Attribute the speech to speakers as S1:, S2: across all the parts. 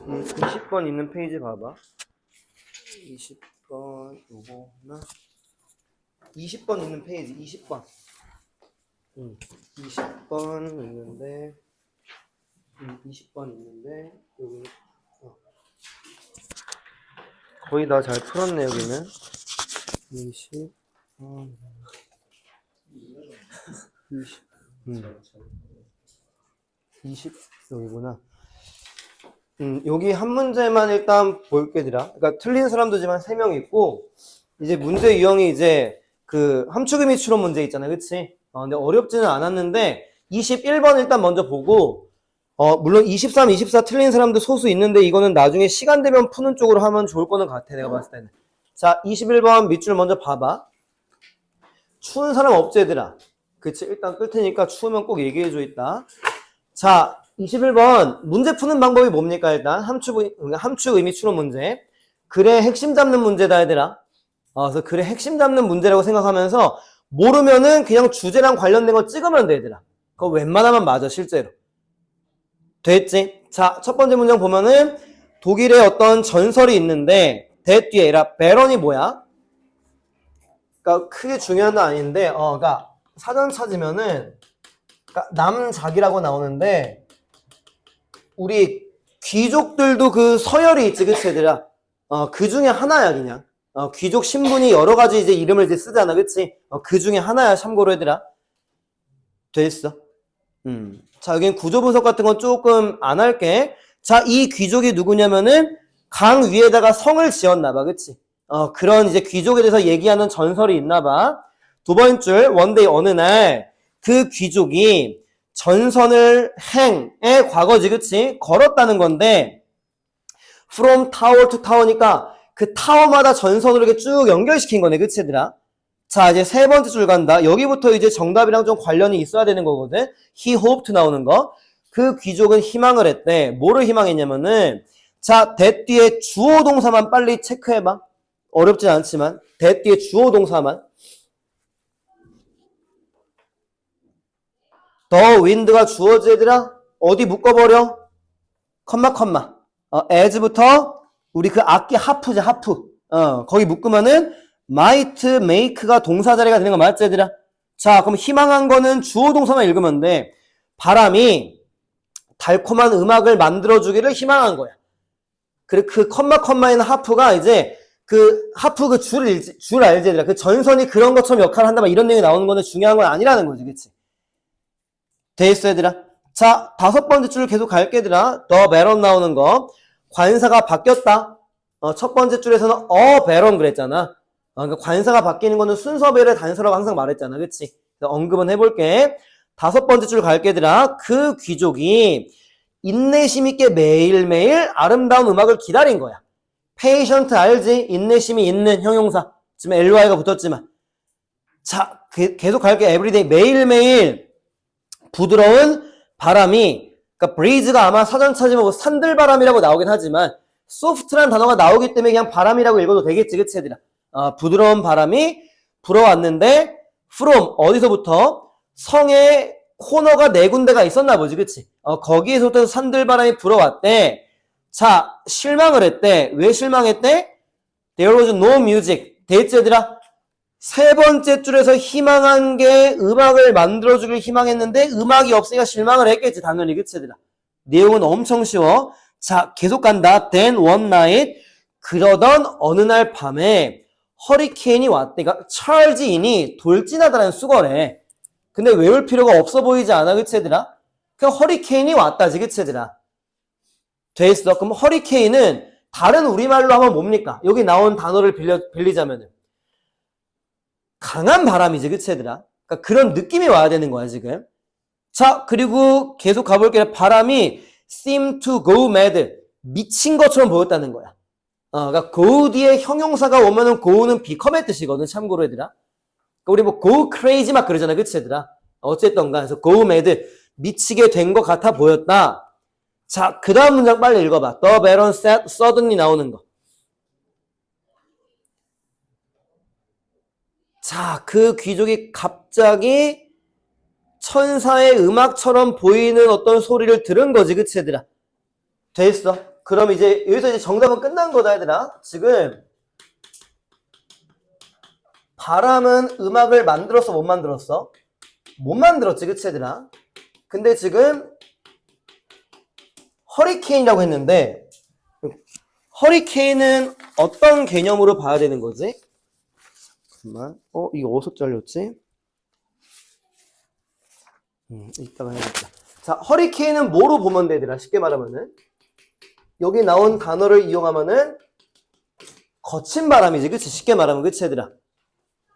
S1: 20번 있는 페이지 봐봐. 20번 요거나 20번 있는 페이지 20번. 20번 있는데 20번 있는데 여기 거의 다 잘 풀었네. 여기는 20번 20 여기구나. 여기 한 문제만 일단 볼게들아. 그러니까 틀린 사람도 지만 3명 있고, 이제 문제 유형이 이제 그 함축의미 추론 문제 있잖아요. 그치? 근데 어렵지는 않았는데, 21번 일단 먼저 보고, 물론 23, 24 틀린 사람도 소수 있는데, 이거는 나중에 시간 되면 푸는 쪽으로 하면 좋을 거는 같아. 내가 봤을 때는. 자, 21번 밑줄 먼저 봐봐. 추운 사람 없지, 얘들아? 그치? 일단 끌 테니까 추우면 꼭 얘기해줘, 있다. 자, 21번 문제 푸는 방법이 뭡니까? 일단 함축 의미 추론 문제. 글의 핵심 잡는 문제다, 얘들아. 그래서 글의 핵심 잡는 문제라고 생각하면서 모르면은 그냥 주제랑 관련된 거 찍으면 돼, 얘들아. 그거 웬만하면 맞아, 실제로. 됐지? 자, 첫 번째 문장 보면은 독일에 어떤 전설이 있는데 대 뒤에 얘라 베런이 뭐야? 그러니까 크게 중요한 건 아닌데 그러니까 사전 찾으면은 그러니까 남작이라고 나오는데 우리 귀족들도 그 서열이 있지, 그치, 얘들아? 그 중에 하나야, 그냥. 귀족 신분이 여러 가지 이제 이름을 이제 쓰잖아, 그치? 그 중에 하나야, 참고로, 얘들아. 됐어. 자, 여긴 구조 분석 같은 건 조금 안 할게. 자, 이 귀족이 누구냐면은 강 위에다가 성을 지었나봐, 그치? 그런 이제 귀족에 대해서 얘기하는 전설이 있나봐. 두 번째 줄, 원데이 어느 날 그 귀족이 전선을 행의 과거지, 그치? 걸었다는 건데, from tower to tower니까 그 타워마다 전선으로 이렇게 쭉 연결시킨 거네, 그치, 얘들아? 자, 이제 세 번째 줄 간다. 여기부터 이제 정답이랑 좀 관련이 있어야 되는 거거든. he hoped 나오는 거. 그 귀족은 희망을 했대. 뭐를 희망했냐면은, 자, that 뒤에 주어 동사만 빨리 체크해봐. 어렵진 않지만, that 뒤에 주어 동사만. 더 윈드가 주어지, 얘들아? 어디 묶어버려? 컴마. as부터 우리 그 악기 하프지, 하프. 거기 묶으면은 might make가 동사 자리가 되는 거 맞지, 얘들아? 자, 그럼 희망한 거는 주어 동사만 읽으면 돼. 바람이 달콤한 음악을 만들어주기를 희망한 거야. 그리고 그 컴마에 있는 하프가 이제 그 하프 그 줄 알지, 얘들아? 그 전선이 그런 것처럼 역할을 한다, 막 이런 내용이 나오는 거는 중요한 건 아니라는 거지, 그치? 돼 있어, 얘들아. 자, 다섯 번째 줄 계속 갈게, 얘들아. 더 베런 나오는 거. 관사가 바뀌었다. 첫 번째 줄에서는 베런 그랬잖아. 그러니까 관사가 바뀌는 거는 순서별의 단서라고 항상 말했잖아, 그치? 언급은 해볼게. 다섯 번째 줄 갈게, 얘들아. 그 귀족이 인내심 있게 매일매일 아름다운 음악을 기다린 거야. patient 알지? 인내심이 있는 형용사. 지금 ly가 붙었지만. 자, 계속 갈게. everyday 매일매일 부드러운 바람이, 그러니까 breeze가 아마 사전 찾으면 뭐 산들바람이라고 나오긴 하지만 soft라는 단어가 나오기 때문에 그냥 바람이라고 읽어도 되겠지, 그치, 얘들아? 부드러운 바람이 불어왔는데 from 어디서부터? 성의 코너가 4군데가 있었나 보지, 그치? 거기에서부터 산들바람이 불어왔대. 자, 실망을 했대. 왜 실망했대? There was no music. 됐지, 얘들아? 세 번째 줄에서 희망한 게 음악을 만들어주길 희망했는데 음악이 없으니까 실망을 했겠지, 당연히, 그치, 얘들아? 내용은 엄청 쉬워. 자, 계속 간다. Then one night, 그러던 어느 날 밤에 허리케인이 왔대. 그러니까 찰지인이 돌진하다라는 수거래. 근데 외울 필요가 없어 보이지 않아, 그치, 얘들아? 그냥 허리케인이 왔다지, 그치, 얘들아? 돼 있어. 그럼 허리케인은 다른 우리말로 하면 뭡니까? 여기 나온 단어를 빌리자면은 강한 바람이지, 그치, 얘들아? 그러니까 그런 느낌이 와야 되는 거야, 지금. 자, 그리고 계속 가볼게요. 바람이 seem to go mad. 미친 것처럼 보였다는 거야. 그러니까 go 뒤에 형용사가 오면은 go는 become의 뜻이거든, 참고로, 얘들아. 그러니까 우리 뭐 go crazy 막 그러잖아, 그치, 얘들아? 어쨌던가. 그래서 go mad. 미치게 된 것 같아 보였다. 자, 그 다음 문장 빨리 읽어봐. The baron said suddenly 나오는 거. 자, 그 귀족이 갑자기 천사의 음악처럼 보이는 어떤 소리를 들은 거지, 그치, 얘들아? 돼 있어. 그럼 이제 여기서 이제 정답은 끝난 거다 얘들아. 지금 바람은 음악을 만들었어 못 만들었어? 못 만들었지 그치 얘들아? 근데 지금 허리케인이라고 했는데 허리케인은 어떤 개념으로 봐야 되는 거지? 잠깐만. 이거 어디서 잘렸지? 이따가 해야겠다. 자, 허리케인은 뭐로 보면 돼, 얘들아? 쉽게 말하면은. 여기 나온 단어를 이용하면은 거친 바람이지, 그치? 쉽게 말하면, 그치, 얘들아?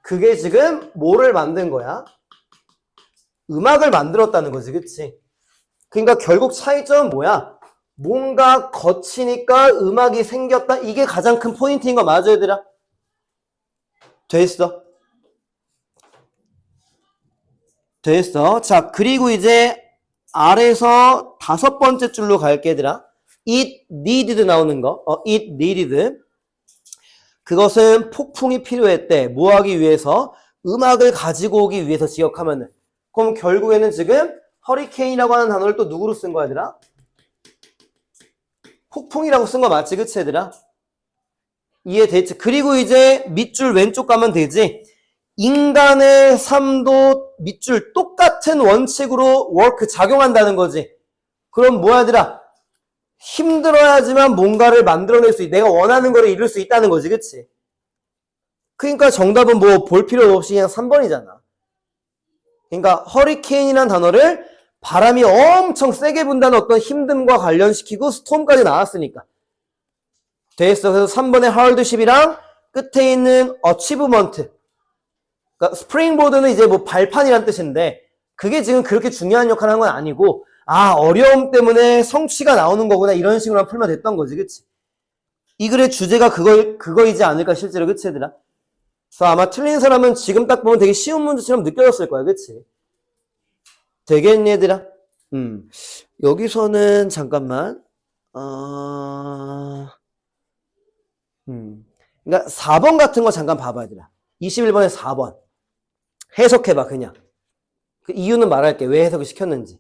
S1: 그게 지금 뭐를 만든 거야? 음악을 만들었다는 거지, 그치? 그러니까 결국 차이점은 뭐야? 뭔가 거치니까 음악이 생겼다. 이게 가장 큰 포인트인 거 맞아, 얘들아? 됐어. 됐어. 자, 그리고 이제 아래서 5번째 줄로 갈게, 얘들아. It needed 나오는 거. It needed. 그것은 폭풍이 필요했대. 뭐 하기 위해서? 음악을 가지고 오기 위해서 지역하면은. 그럼 결국에는 지금 허리케인이라고 하는 단어를 또 누구로 쓴 거야, 얘들아? 폭풍이라고 쓴 거 맞지, 그치, 얘들아? 이해됐지? 그리고 이제 밑줄 왼쪽 가면 되지. 인간의 삶도 밑줄 똑같은 원칙으로 워크 작용한다는 거지. 그럼 뭐야, 얘들아? 힘들어야지만 뭔가를 만들어낼 수 있, 내가 원하는 거를 이룰 수 있다는 거지, 그치? 그러니까 정답은 뭐 볼 필요 없이 그냥 3번이잖아. 그러니까 허리케인이라는 단어를 바람이 엄청 세게 분다는 어떤 힘듦과 관련시키고 스톰까지 나왔으니까. 됐어. 그래서 3번의 hardship이랑 끝에 있는 achievement. 그러니까 스프링보드는 이제 뭐 발판이란 뜻인데 그게 지금 그렇게 중요한 역할을 하는 건 아니고 어려움 때문에 성취가 나오는 거구나 이런 식으로 풀면 됐던 거지, 그치? 이 글의 주제가 그거이지 않을까 실제로, 그치 얘들아? 그래서 아마 틀린 사람은 지금 딱 보면 되게 쉬운 문제처럼 느껴졌을 거야, 그치? 되겠니 얘들아? 여기서는 잠깐만 그러니까 4번 같은 거 잠깐 봐봐 얘들아. 21번에 4번 해석해봐 그냥. 그 이유는 말할게. 왜 해석을 시켰는지.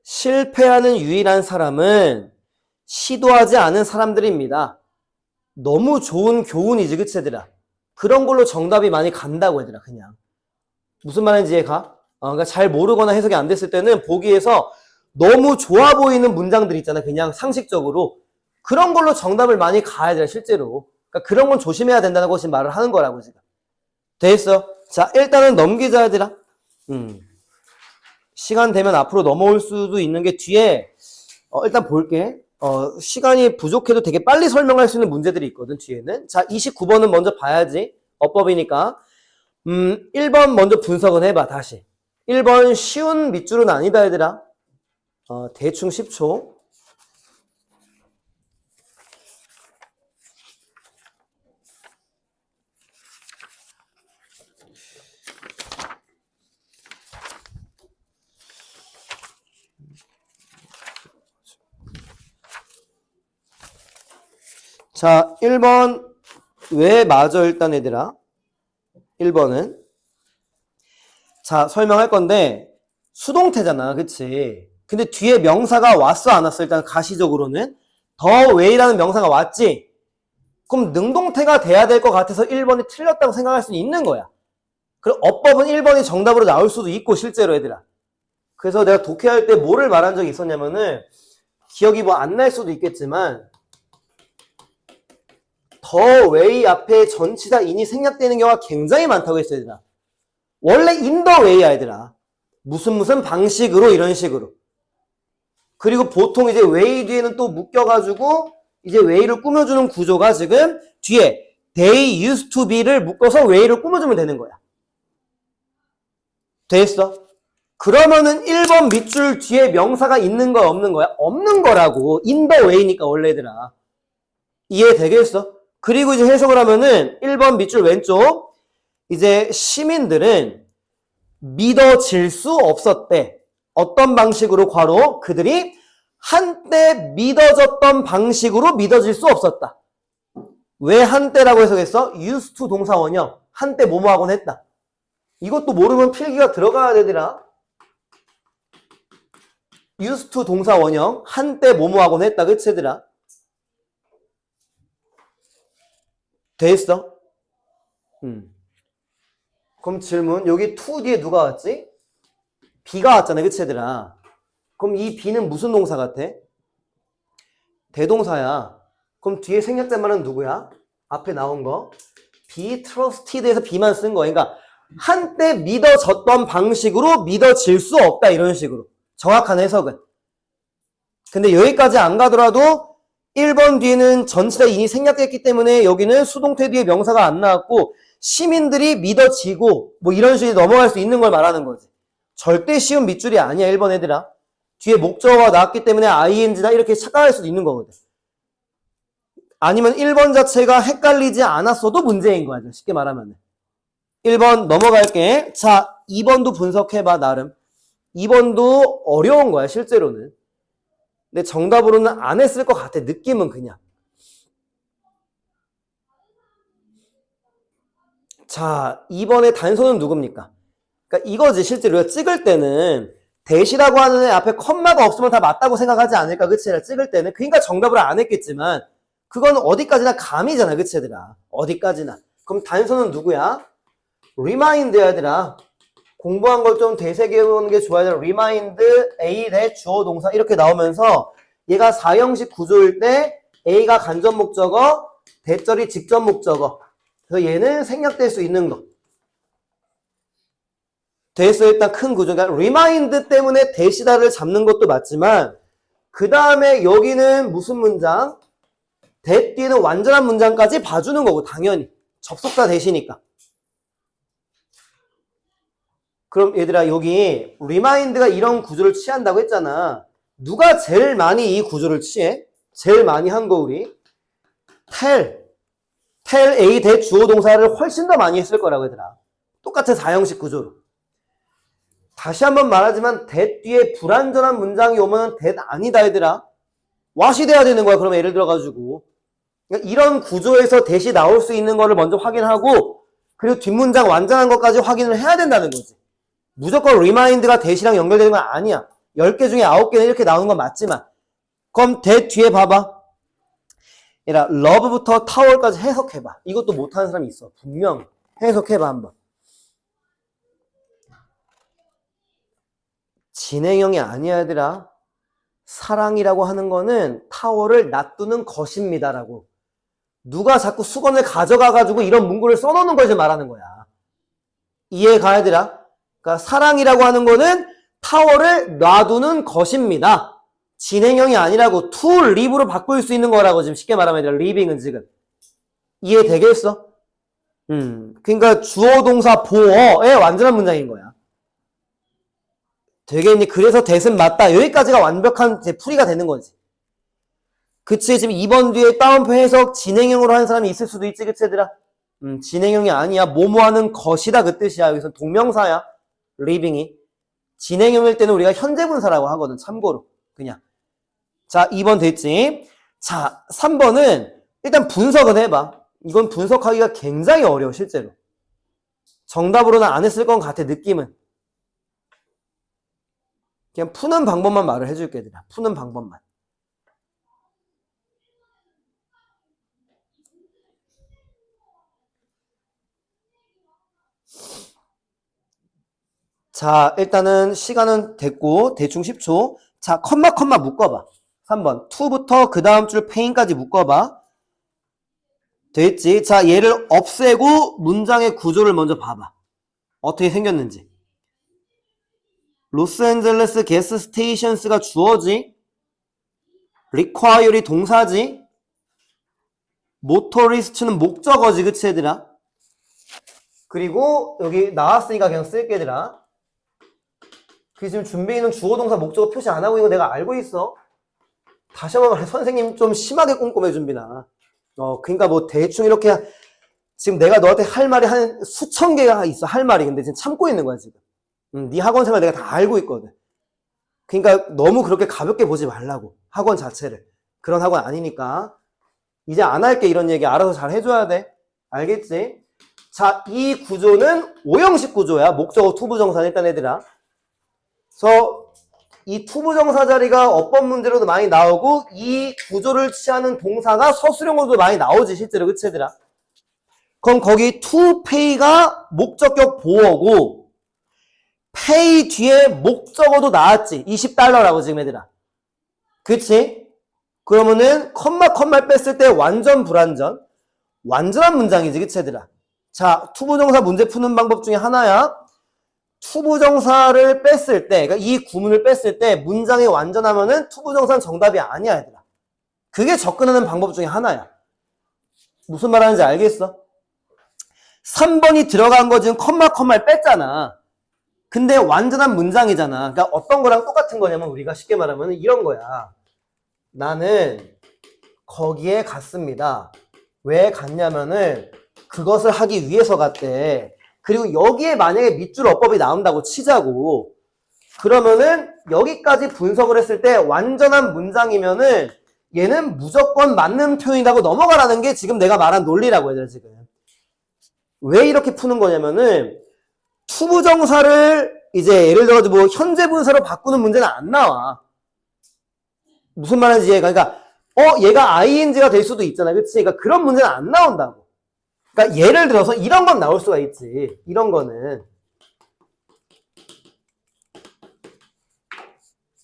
S1: 실패하는 유일한 사람은 시도하지 않은 사람들입니다. 너무 좋은 교훈이지, 그치 얘들아? 그런 걸로 정답이 많이 간다고 얘들아, 그냥. 무슨 말인지 이해가? 그러니까 잘 모르거나 해석이 안 됐을 때는 보기에서 너무 좋아 보이는 문장들 있잖아, 그냥 상식적으로. 그런 걸로 정답을 많이 가야 돼, 실제로. 그러니까 그런 건 조심해야 된다는 것이 말을 하는 거라고, 지금. 됐어. 자, 일단은 넘기자, 얘들아. 시간 되면 앞으로 넘어올 수도 있는 게 뒤에, 일단 볼게. 시간이 부족해도 되게 빨리 설명할 수 있는 문제들이 있거든, 뒤에는. 자, 29번은 먼저 봐야지. 어법이니까. 1번 먼저 분석은 해봐, 다시. 1번 쉬운 밑줄은 아니다, 얘들아. 대충 10초. 자, 1번 왜 맞아 일단 얘들아. 1번은 자, 설명할 건데 수동태잖아, 그치? 근데 뒤에 명사가 왔어 안 왔어? 일단 가시적으로는 더 way라는 명사가 왔지? 그럼 능동태가 돼야 될 것 같아서 1번이 틀렸다고 생각할 수는 있는 거야. 그럼 어법은 1번이 정답으로 나올 수도 있고 실제로 얘들아. 그래서 내가 독해할 때 뭐를 말한 적이 있었냐면은 기억이 뭐 안 날 수도 있겠지만 더 웨이 앞에 전치사 인이 생략되는 경우가 굉장히 많다고 했어요, 얘들아. 원래 in the way야, 얘들아. 무슨 방식으로 이런 식으로. 그리고 보통 이제 way 뒤에는 또 묶여가지고 이제 way를 꾸며주는 구조가 지금 뒤에 they used to be를 묶어서 way를 꾸며주면 되는 거야. 됐어? 그러면은 1번 밑줄 뒤에 명사가 있는 거야, 없는 거야? 없는 거라고. in the way니까 원래 얘들아. 이해되겠어? 그리고 이제 해석을 하면은 1번 밑줄 왼쪽 이제 시민들은 믿어질 수 없었대. 어떤 방식으로 괄호 그들이 한때 믿어졌던 방식으로 믿어질 수 없었다. 왜 한때라고 해석했어? used to 동사원형. 한때 뭐뭐 하곤 했다. 이것도 모르면 필기가 들어가야 되더라. used to 동사 원형 한때 뭐뭐하곤 했다. 그치 얘들아? 됐어? 그럼 질문 여기 to 뒤에 누가 왔지? be가 왔잖아. 그치 얘들아? 그럼 이 be는 무슨 동사 같아? 대동사야. 그럼 뒤에 생략된 말은 누구야? 앞에 나온 거 be trusted에서 be만 쓴 거야. 그러니까 한때 믿어졌던 방식으로 믿어질 수 없다. 이런 식으로 정확한 해석은. 근데 여기까지 안 가더라도 1번 뒤에는 전치사 인이 생략됐기 때문에 여기는 수동태 뒤에 명사가 안 나왔고 시민들이 믿어지고 뭐 이런 식으로 넘어갈 수 있는 걸 말하는 거지. 절대 쉬운 밑줄이 아니야. 1번 애들아. 뒤에 목적어가 나왔기 때문에 ing다 이렇게 착각할 수도 있는 거거든. 아니면 1번 자체가 헷갈리지 않았어도 문제인 거야. 쉽게 말하면. 1번 넘어갈게. 자, 2번도 분석해봐. 나름. 2번도 어려운 거야. 실제로는. 근데 정답으로는 안 했을 것 같아. 느낌은 그냥. 자, 2번의 단서는 누굽니까? 그러니까 이거지. 실제로 우리가 찍을 때는 대시라고 하는 애 앞에 컴마가 없으면 다 맞다고 생각하지 않을까? 그치? 찍을 때는. 그러니까 정답을 안 했겠지만 그건 어디까지나 감이잖아. 그치 얘들아? 어디까지나. 그럼 단서는 누구야? remind야 얘들아. 공부한 걸 좀 되새겨보는 게 좋아야 돼. remind, A 대 주어 동사 이렇게 나오면서 얘가 4형식 구조일 때 A가 간접 목적어, 대절이 직접 목적어. 그래서 얘는 생략될 수 있는 거. 됐어. 일단 큰 구조. 그러니까 remind 때문에 대시다를 잡는 것도 맞지만 그 다음에 여기는 무슨 문장? 대 뒤에는 완전한 문장까지 봐주는 거고 당연히. 접속사 대시니까. 그럼 얘들아 여기 remind가 이런 구조를 취한다고 했잖아. 누가 제일 많이 이 구조를 취해? 제일 많이 한 거 우리? tell A 대 주어 동사를 훨씬 더 많이 했을 거라고 얘들아. 똑같은 4형식 구조로. 다시 한번 말하지만 that 뒤에 불완전한 문장이 오면 that 아니다 얘들아. what이 돼야 되는 거야. 그러면 예를 들어가지고 그러니까 이런 구조에서 that이 나올 수 있는 거를 먼저 확인하고 그리고 뒷문장 완전한 것까지 확인을 해야 된다는 거지. 무조건 remind가 that이랑 연결되는 건 아니야. 10개 중에 9개는 이렇게 나오는 건 맞지만 그럼 that 뒤에 봐봐. 얘라 love부터 towel까지 해석해봐. 이것도 못하는 사람이 있어. 분명 해석해봐 한번. 진행형이 아니야 얘들아. 사랑이라고 하는 거는 타워를 놔두는 것입니다라고. 누가 자꾸 수건을 가져가가지고 이런 문구를 써놓는 걸 말하는 거야. 이해가 얘들아? 그러니까 사랑이라고 하는 거는 타워를 놔두는 것입니다. 진행형이 아니라고 to live로 바꿀 수 있는 거라고 지금 쉽게 말하면 얘들아. living은 지금. 이해되겠어? 그러니까 주어 동사 보어의 완전한 문장인 거야. 되겠니? 그래서 that은 맞다. 여기까지가 완벽한 풀이가 되는 거지. 그치? 지금 2번 뒤에 따옴표 해석 진행형으로 하는 사람이 있을 수도 있지. 그치 얘들아? 진행형이 아니야. 뭐뭐 하는 것이다 그 뜻이야. 여기서 동명사야. living이. 진행형일 때는 우리가 현재분사라고 하거든. 참고로. 그냥. 자, 2번 됐지? 자, 3번은 일단 분석은 해봐. 이건 분석하기가 굉장히 어려워 실제로. 정답으로는 안 했을 것 같아 느낌은. 그냥 푸는 방법만 말을 해줄게 얘들아. 푸는 방법만. 자, 일단은 시간은 됐고 대충 10초. 자, 컴마 묶어봐. 3번. to부터 그 다음 줄 pain까지 묶어봐. 됐지? 자, 얘를 없애고 문장의 구조를 먼저 봐봐. 어떻게 생겼는지. 로스앤젤레스 게스 스테이션스가 주어지. require이 동사지. 모토리스트는 목적어지. 그치 얘들아? 그리고 여기 나왔으니까 그냥 쓸게 얘들아. 그 지금 준비해놓은 주어 동사 목적어 표시 안 하고 있는 거 내가 알고 있어. 다시 한번 말해. 선생님 좀 심하게 꼼꼼해 준비나. 그러니까 뭐 대충 이렇게 지금 내가 너한테 할 말이 한 수천 개가 있어. 할 말이. 근데 지금 참고 있는 거야 지금. 네 학원 생활 내가 다 알고 있거든. 그러니까 너무 그렇게 가볍게 보지 말라고. 학원 자체를. 그런 학원 아니니까. 이제 안 할게 이런 얘기 알아서 잘 해줘야 돼. 알겠지? 자, 이 구조는 5형식 구조야. 목적어 투부정사 일단 얘들아. 그래서 이 투부정사 자리가 어법 문제로도 많이 나오고 이 구조를 취하는 동사가 서술형으로도 많이 나오지 실제로. 그치 얘들아? 그럼 거기 to pay가 목적격 보어고 pay 뒤에 목적어도 나왔지. $20라고 지금 얘들아. 그치? 그러면은 컴마 뺐을 때 완전 불완전? 완전한 문장이지. 그치 얘들아? 자, 투부정사 문제 푸는 방법 중에 하나야. 투부정사를 뺐을 때, 그러니까 이 구문을 뺐을 때 문장이 완전하면은 투부정사는 정답이 아니야 얘들아. 그게 접근하는 방법 중에 하나야. 무슨 말 하는지 알겠어? 3번이 들어간 거 지금 컴마를 뺐잖아. 근데 완전한 문장이잖아. 그러니까 어떤 거랑 똑같은 거냐면 우리가 쉽게 말하면 이런 거야. 나는 거기에 갔습니다. 왜 갔냐면은 그것을 하기 위해서 갔대. 그리고 여기에 만약에 밑줄 어법이 나온다고 치자고. 그러면은 여기까지 분석을 했을 때 완전한 문장이면은 얘는 무조건 맞는 표현이라고 넘어가라는 게 지금 내가 말한 논리라고 얘들아 지금. 왜 이렇게 푸는 거냐면은 투부정사를 이제 예를 들어서 뭐 현재 분사로 바꾸는 문제는 안 나와. 무슨 말인지 이해가. 그러니까 얘가 ing가 될 수도 있잖아. 그치? 그러니까 그런 문제는 안 나온다고. 그러니까 예를 들어서 이런 건 나올 수가 있지. 이런 거는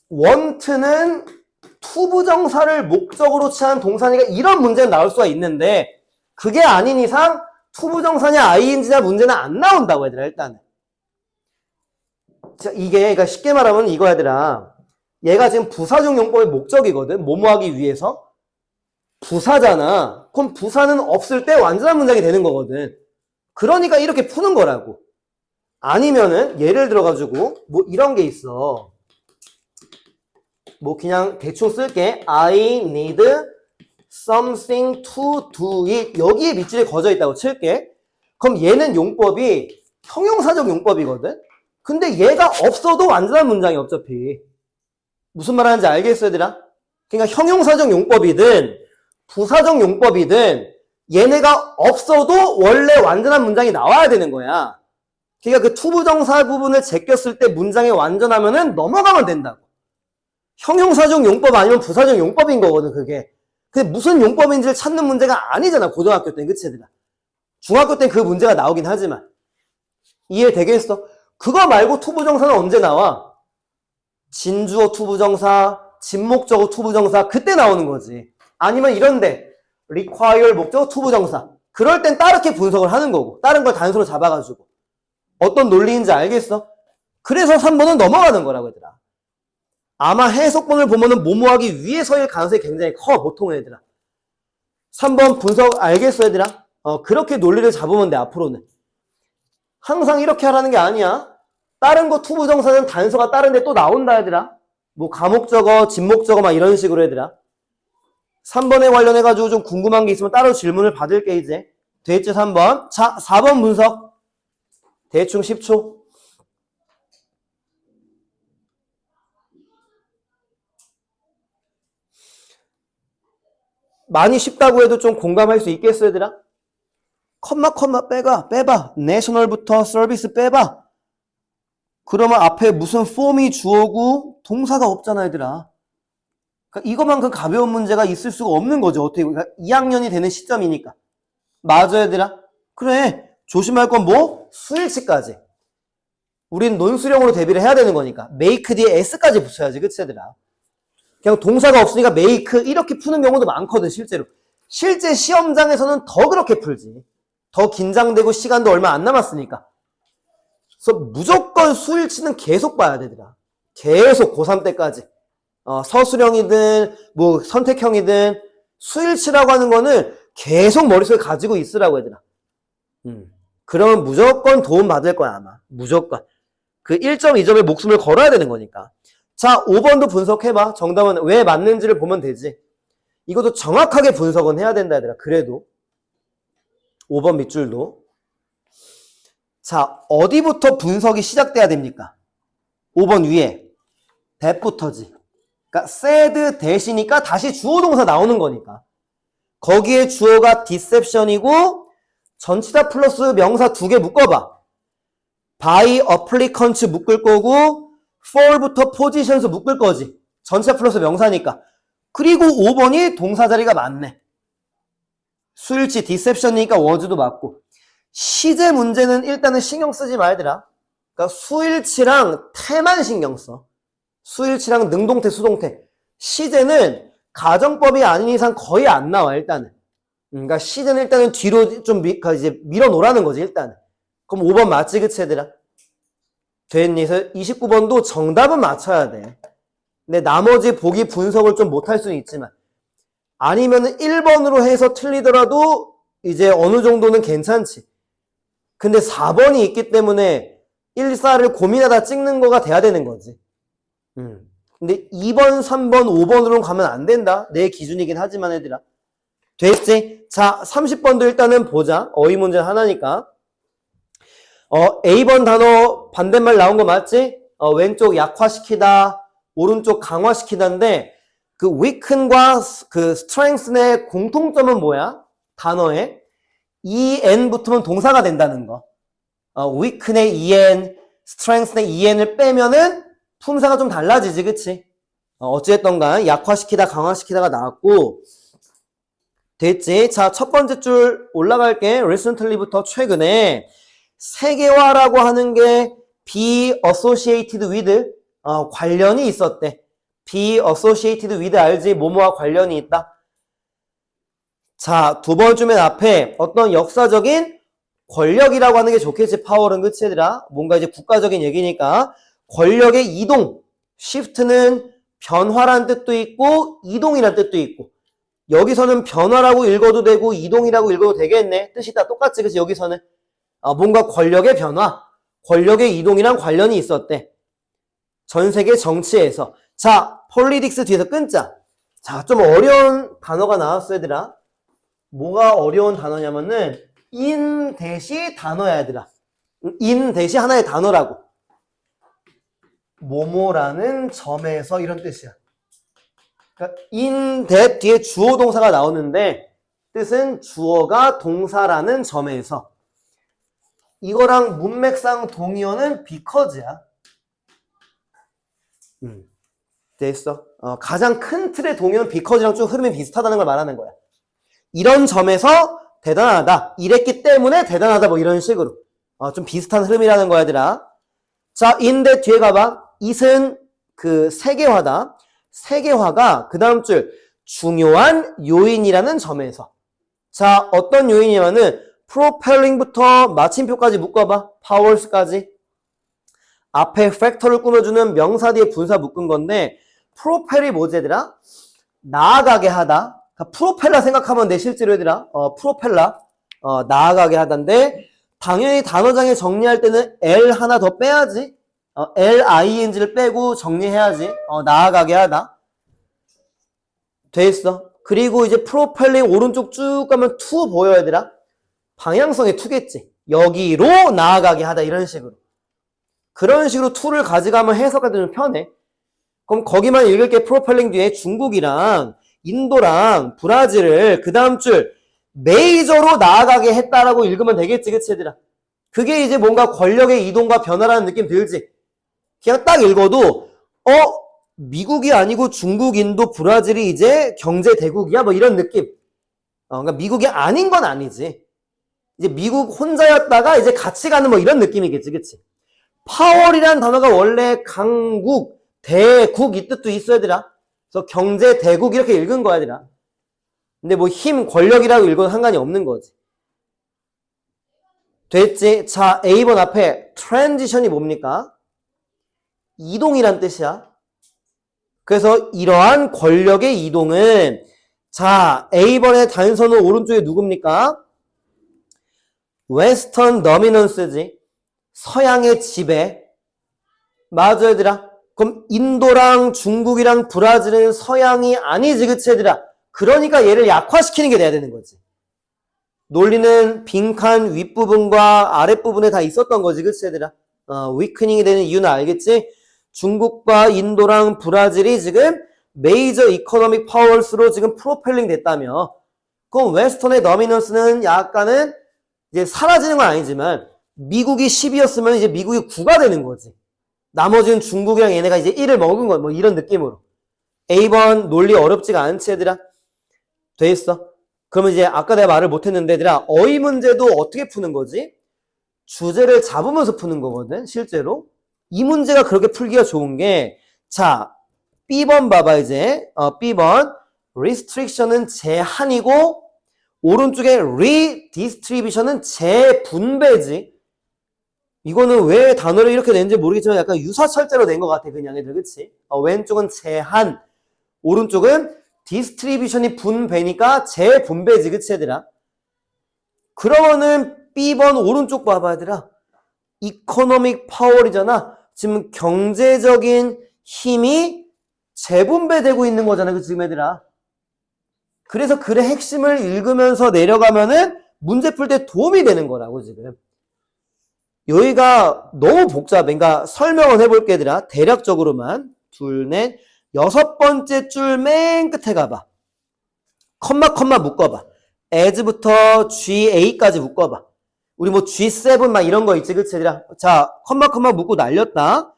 S1: want는 투부정사를 목적으로 취한 동사니까 이런 문제는 나올 수가 있는데 그게 아닌 이상 투부정사냐 ing냐 문제는 안 나온다고 얘들아 일단은. 자, 이게 그러니까 쉽게 말하면 이거 얘들아. 얘가 지금 부사적 용법의 목적이거든. 뭐뭐 하기 위해서. 부사잖아. 그럼 부사는 없을 때 완전한 문장이 되는 거거든. 그러니까 이렇게 푸는 거라고. 아니면은 예를 들어가지고 뭐 이런 게 있어. 뭐 그냥 대충 쓸게. I need something to do it. 여기에 밑줄이 거져 있다고 칠게. 그럼 얘는 용법이 형용사적 용법이거든. 근데 얘가 없어도 완전한 문장이 어차피. 무슨 말 하는지 알겠어 얘들아? 그러니까 형용사적 용법이든 부사적 용법이든 얘네가 없어도 원래 완전한 문장이 나와야 되는 거야. 그러니까 그 투부정사 부분을 제꼈을 때 문장이 완전하면은 넘어가면 된다고. 형용사적 용법 아니면 부사적 용법인 거거든 그게. 근데 무슨 용법인지를 찾는 문제가 아니잖아 고등학교 때는. 그치 얘들아? 중학교 때는 그 문제가 나오긴 하지만. 이해되겠어? 그거 말고 투부정사는 언제 나와? 진주어 투부정사, 진목적어 투부정사 그때 나오는 거지. 아니면 이런데 require 목적어 투부정사. 그럴 땐 따르게 분석을 하는 거고 다른 걸 단서로 잡아가지고. 어떤 논리인지 알겠어? 그래서 3번은 넘어가는 거라고 얘들아. 아마 해석본을 보면은 뭐뭐 하기 위해서일 가능성이 굉장히 커 보통 애들아. 3번 분석 알겠어 얘들아? 그렇게 논리를 잡으면 돼 앞으로는. 항상 이렇게 하라는 게 아니야. 다른 거 투부정사는 단서가 다른데 또 나온다 얘들아. 뭐 가목적어, 진목적어 막 이런 식으로 얘들아. 3번에 관련해가지고 좀 궁금한 게 있으면 따로 질문을 받을게 이제. 됐지 3번. 자 4번 분석. 대충 10초. 많이 쉽다고 해도 좀 공감할 수 있겠어 얘들아? 컴마 빼봐. 내셔널부터 서비스 빼봐. 그러면 앞에 무슨 폼이 주어고 동사가 없잖아 얘들아. 그러니까 이거만큼 가벼운 문제가 있을 수가 없는 거죠. 어떻게 그러니까 2학년이 되는 시점이니까. 맞아 얘들아? 그래. 조심할 건 뭐? 수일치까지. 우린 논술형으로 대비를 해야 되는 거니까. make 뒤에 s까지 붙여야지. 그치 얘들아? 그냥 동사가 없으니까 make 이렇게 푸는 경우도 많거든 실제로. 실제 시험장에서는 더 그렇게 풀지. 더 긴장되고 시간도 얼마 안 남았으니까. 그래서 무조건 수일치는 계속 봐야 되더라. 계속 고3 때까지. 서술형이든 뭐 선택형이든 수일치라고 하는 거는 계속 머릿속에 가지고 있으라고 얘들아. 그러면 무조건 도움 받을 거야 아마. 무조건. 그 1점, 2점에 목숨을 걸어야 되는 거니까. 자 5번도 분석해봐. 정답은 왜 맞는지를 보면 되지. 이것도 정확하게 분석은 해야 된다 얘들아. 그래도 5번 밑줄도. 자, 어디부터 분석이 시작돼야 됩니까? 5번 위에 that부터지. 그러니까 said that이니까 다시 주어 동사 나오는 거니까. 거기에 주어가 deception이고 전치사 플러스 명사 2개 묶어봐. by applicants 묶을 거고 for부터 positions을 묶을 거지. 전체 플러스 명사니까. 그리고 5번이 동사 자리가 맞네. 수일치 deception이니까 was도 맞고. 시제 문제는 일단은 신경 쓰지 말더라. 그러니까 수일치랑 태만 신경 써. 수일치랑 능동태, 수동태. 시제는 가정법이 아닌 이상 거의 안 나와, 일단은. 그러니까 시제는 일단은 뒤로 좀 이제 밀어 놓으라는 거지, 일단은. 그럼 5번 맞지, 그치, 얘들아? 됐니? 그래서 29번도 정답은 맞춰야 돼. 근데 나머지 보기 분석을 좀 못할 수는 있지만. 아니면은 1번으로 해서 틀리더라도 이제 어느 정도는 괜찮지. 근데 4번이 있기 때문에 1, 4를 고민하다 찍는 거가 돼야 되는 거지. 근데 2번, 3번, 5번으로는 가면 안 된다. 내 기준이긴 하지만 얘들아. 됐지? 자, 30번도 일단은 보자. 어휘 문제 하나니까. A번 단어 반대말 나온 거 맞지? 왼쪽 약화시키다, 오른쪽 강화시키다인데 그 weaken과 그 strengthen의 공통점은 뭐야? 단어에 en 붙으면 동사가 된다는 거. weaken의 en, strengthen의 en을 빼면은 품사가 좀 달라지지, 그치? 어찌됐든 간 약화시키다, 강화시키다가 나왔고. 됐지? 자, 첫 번째 줄 올라갈게. recently부터 최근에 세계화라고 하는 게 be associated with 관련이 있었대. be associated with 알지? 뭐뭐와 관련이 있다. 자, 두 번째 맨 앞에 어떤 역사적인 권력이라고 하는 게 좋겠지. 파워는, 그치 얘들아? 뭔가 이제 국가적인 얘기니까 권력의 이동, shift는 변화란 뜻도 있고 이동이란 뜻도 있고, 여기서는 변화라고 읽어도 되고 이동이라고 읽어도 되겠네. 뜻이 다 똑같지, 그치? 여기서는 뭔가 권력의 변화, 권력의 이동이랑 관련이 있었대. 전 세계 정치에서. 자, politics 뒤에서 끊자. 자, 좀 어려운 단어가 나왔어, 얘들아. 뭐가 어려운 단어냐면은 in 대시 단어야, 얘들아. in 대시 하나의 단어라고. 뭐뭐라는 점에서 이런 뜻이야. 그러니까 in that 뒤에 주어 동사가 나오는데 뜻은 주어가 동사라는 점에서. 이거랑 문맥상 동의어는 because야. 됐어. 가장 큰 틀의 동의어는 because랑 좀 흐름이 비슷하다는 걸 말하는 거야. 이런 점에서 대단하다. 이랬기 때문에 대단하다. 뭐 이런 식으로. 좀 비슷한 흐름이라는 거야, 얘들아. 자, 인데 뒤에 가봐. it은 그 세계화다. 세계화가 그 다음 줄 중요한 요인이라는 점에서. 자, 어떤 요인이냐면은 propelling부터 마침표까지 묶어봐. powers까지. 앞에 factor를 꾸며주는 명사 뒤에 분사 묶은 건데 propell이 뭐지, 얘들아? 나아가게 하다. 프로펠러 생각하면 돼, 실제로 얘들아. 프로펠러. 나아가게 하다인데 당연히 단어장에 정리할 때는 L 하나 더 빼야지. L-I-N-G를 빼고 정리해야지. 나아가게 하다. 됐어. 그리고 이제 프로펠링 오른쪽 쭉 가면 to 보여, 얘들아. 방향성의 to겠지. 여기로 나아가게 하다, 이런 식으로. 그런 식으로 to를 가져가면 해석할 때 좀 편해. 그럼 거기만 읽을게. 프로펠링 뒤에 중국이랑 인도랑 브라질을 그 다음 줄 메이저로 나아가게 했다라고 읽으면 되겠지, 그치 얘들아? 그게 이제 뭔가 권력의 이동과 변화라는 느낌 들지? 그냥 딱 읽어도 미국이 아니고 중국, 인도, 브라질이 이제 경제 대국이야? 뭐 이런 느낌. 그러니까 미국이 아닌 건 아니지. 이제 미국 혼자였다가 이제 같이 가는 뭐 이런 느낌이겠지, 그치? 파월이란 단어가 원래 강국, 대국 이 뜻도 있어, 얘들아. 그래서 경제 대국 이렇게 읽은 거야, 얘들아. 근데 뭐 힘, 권력이라고 읽어도 상관이 없는 거지. 됐지? 자, A번 앞에 transition이 뭡니까? 이동이란 뜻이야. 그래서 이러한 권력의 이동은 자, A번의 단서는 오른쪽에 누굽니까? 웨스턴 더미넌스지. 서양의 지배. 맞아, 얘들아. 그럼 인도랑 중국이랑 브라질은 서양이 아니지, 그치, 얘들아? 그러니까 얘를 약화시키는 게 돼야 되는 거지. 논리는 빈칸 윗부분과 아랫부분에 다 있었던 거지, 그치, 얘들아? 위크닝이 되는 이유는 알겠지? 중국과 인도랑 브라질이 지금 메이저 이코노믹 파워스로 지금 프로펠링 됐다며. 그럼 웨스턴의 더미넌스는 약간은 이제 사라지는 건 아니지만 미국이 10이었으면 이제 미국이 9가 되는 거지. 나머지는 중국이랑 얘네가 이제 1을 먹은 거야. 뭐 이런 느낌으로. A번 논리 어렵지가 않지, 얘들아? 돼 있어? 그러면 이제 아까 내가 말을 못했는데, 얘들아, 어휘 문제도 어떻게 푸는 거지? 주제를 잡으면서 푸는 거거든, 실제로. 이 문제가 그렇게 풀기가 좋은 게, 자, B번 봐봐, 이제. B번. restriction은 제한이고, 오른쪽에 redistribution은 재분배지. 이거는 왜 단어를 이렇게 낸지 모르겠지만 약간 유사철자로 낸 것 같아, 그냥 애들, 그치? 왼쪽은 제한, 오른쪽은 디스트리뷰션이 분배니까 재분배지, 그치, 얘들아? 그러면은 B번 오른쪽 봐봐, 얘들아. 이코노믹 파워이잖아. 지금 경제적인 힘이 재분배되고 있는 거잖아, 그치, 지금 얘들아? 그래서 글의 핵심을 읽으면서 내려가면은 문제 풀 때 도움이 되는 거라고, 지금. 여기가 너무 복잡해. 그러니까 설명을 해볼게, 얘들아. 대략적으로만. 둘, 넷, 여섯 번째 줄 맨 끝에 가봐. 컴마 묶어봐. as부터 GA까지 묶어봐. 우리 뭐 G7 막 이런 거 있지, 그치, 얘들아? 자, 컴마 묶고 날렸다.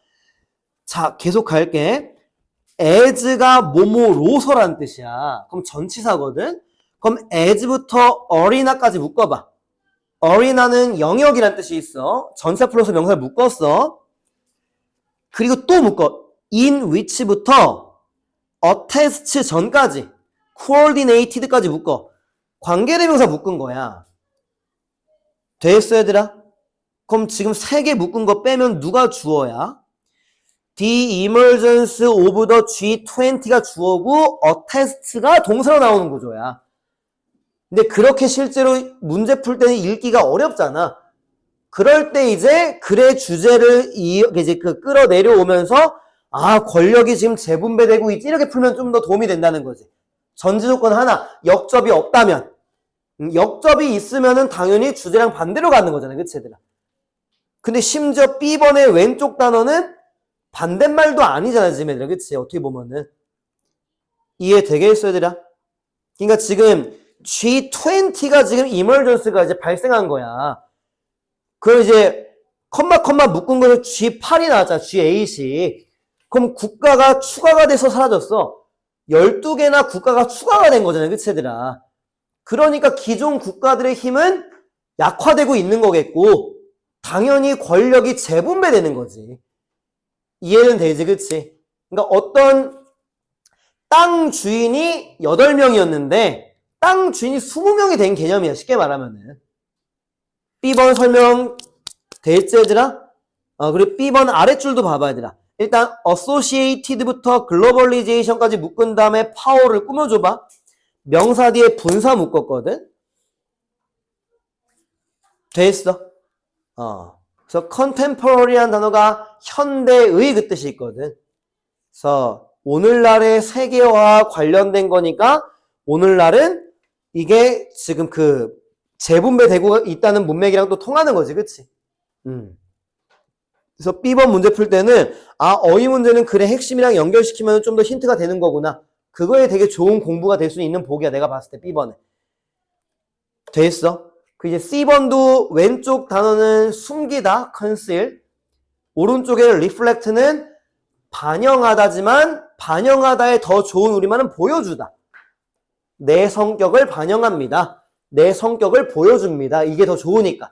S1: 자, 계속 갈게. as가 뭐뭐로서라는 뜻이야. 그럼 전치사거든? 그럼 as부터 어리나까지 묶어봐. 어리나는 영역이란 뜻이 있어. 전치사 플러스 명사를 묶었어. 그리고 또 묶어. in which부터 attest 전까지 coordinated까지 묶어. 관계대명사 묶은 거야. 됐어, 얘들아? 그럼 지금 3개 묶은 거 빼면 누가 주어야? The emergence of the G20가 주어고 attest가 동사로 나오는 구조야. 근데 그렇게 실제로 문제 풀 때는 읽기가 어렵잖아. 그럴 때 이제 글의 주제를 이제 끌어내려오면서 아, 권력이 지금 재분배되고 있지, 이렇게 풀면 좀 더 도움이 된다는 거지. 전제조건 하나, 역접이 없다면. 역접이 있으면은 당연히 주제랑 반대로 가는 거잖아, 그치, 얘들아? 근데 심지어 B번의 왼쪽 단어는 반대말도 아니잖아, 지금 얘들아, 그치? 어떻게 보면은. 이해되겠어, 얘들아? 그러니까 지금 G20가 지금 emergency가 이제 발생한 거야. 그럼 이제 컴마 묶은 거에서 G8이 나왔잖아, G8이. 그럼 국가가 추가가 돼서 사라졌어. 12개나 국가가 추가가 된 거잖아요, 그치, 얘들아? 그러니까 기존 국가들의 힘은 약화되고 있는 거겠고, 당연히 권력이 재분배되는 거지. 이해는 되지, 그치? 그러니까 어떤 땅 주인이 8명이었는데, 땅 주인이 20명이 된 개념이야, 쉽게 말하면은. B번 설명 됐지, 얘들아? 그리고 B번 아랫줄도 봐봐, 얘들아. 일단 associated부터 globalization까지 묶은 다음에 파워를 꾸며줘봐. 명사 뒤에 분사 묶었거든? 됐어. 그래서 contemporary한 단어가 현대의 그 뜻이 있거든. 그래서 오늘날의 세계화와 관련된 거니까 오늘날은 이게 지금 그 재분배되고 있다는 문맥이랑 또 통하는 거지, 그치? 그래서 B번 문제 풀 때는 어휘 문제는 글의 핵심이랑 연결시키면 좀 더 힌트가 되는 거구나. 그거에 되게 좋은 공부가 될 수 있는 복이야, 내가 봤을 때 B번에. 됐어? 그 이제 C번도 왼쪽 단어는 숨기다, conceal. 오른쪽에 reflect는 반영하다지만 반영하다의 더 좋은 우리말은 보여주다. 내 성격을 반영합니다. 내 성격을 보여줍니다. 이게 더 좋으니까.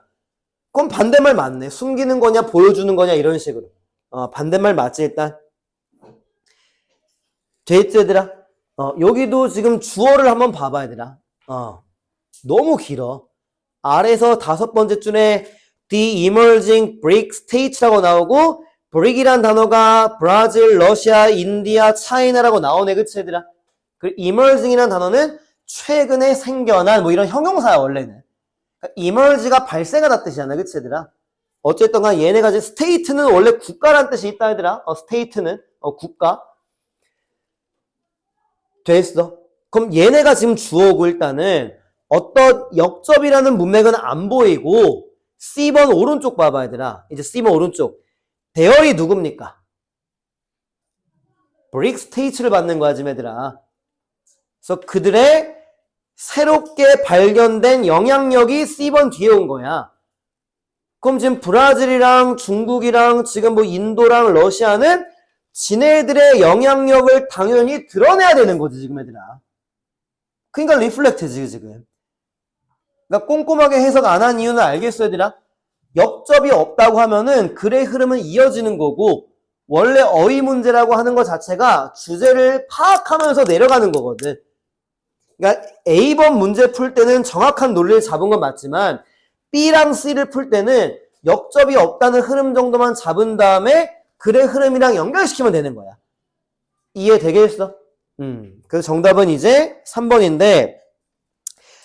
S1: 그럼 반대말 맞네. 숨기는 거냐 보여주는 거냐 이런 식으로. 반대말 맞지 일단. 됐지 얘들아? 여기도 지금 주어를 한번 봐봐 얘들아. 너무 길어. 아래서 5번째 줄에 The Emerging BRIC States라고 나오고 BRIC이란 단어가 브라질, 러시아, 인디아, 차이나라고 나오네. 그치 얘들아? 그 emerging이라는 단어는 최근에 생겨난 뭐 이런 형용사야 원래는. 그러니까 emerge가 발생하다 뜻이잖아. 그치 얘들아? 어쨌든 간 얘네가 이제 state는 원래 국가란 뜻이 있다 얘들아. state는 국가. 됐어. 그럼 얘네가 지금 주어고 일단은 어떤 역접이라는 문맥은 안 보이고 C번 오른쪽 봐봐 얘들아. 이제 C번 오른쪽. 대열이 누굽니까? BRIC States를 받는 거야 지금 얘들아. 그래서 그들의 새롭게 발견된 영향력이 C번 뒤에 온 거야. 그럼 지금 브라질이랑 중국이랑 지금 뭐 인도랑 러시아는 지네들의 영향력을 당연히 드러내야 되는 거지, 지금 애들아. 그러니까 리플렉트지, 지금. 그러니까 꼼꼼하게 해석 안 한 이유는 알겠어, 얘들아? 역접이 없다고 하면은 글의 흐름은 이어지는 거고, 원래 어휘 문제라고 하는 것 자체가 주제를 파악하면서 내려가는 거거든. 그러니까 A번 문제 풀 때는 정확한 논리를 잡은 건 맞지만 B랑 C를 풀 때는 역접이 없다는 흐름 정도만 잡은 다음에 글의 흐름이랑 연결시키면 되는 거야. 이해되겠어? 그래서 정답은 이제 3번인데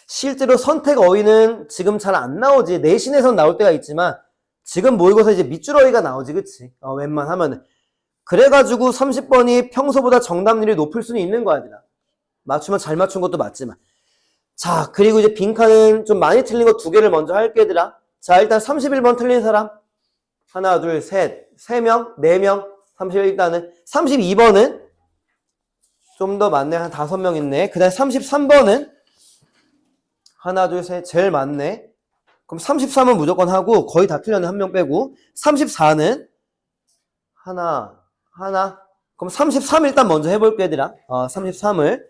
S1: 실제로 선택 어휘는 지금 잘 안 나오지. 내신에선 나올 때가 있지만 지금 모의고사 이제 밑줄 어휘가 나오지, 그치? 웬만하면은. 그래가지고 30번이 평소보다 정답률이 높을 수는 있는 거야, 얘들아. 맞추면 잘 맞춘 것도 맞지만. 자, 그리고 이제 빈칸은 좀 많이 틀린 거 2개를 먼저 할게, 얘들아. 자, 일단 31번 틀린 사람. 하나, 둘, 셋. 3명, 4명. 31 일단은. 32번은 좀 더 많네. 한 5명 있네. 그 다음에 33번은 하나, 둘, 셋. 제일 많네. 그럼 33은 무조건 하고 거의 다 틀렸네. 1명 빼고. 34는 하나. 그럼 33 일단 먼저 해볼게, 얘들아. 33을.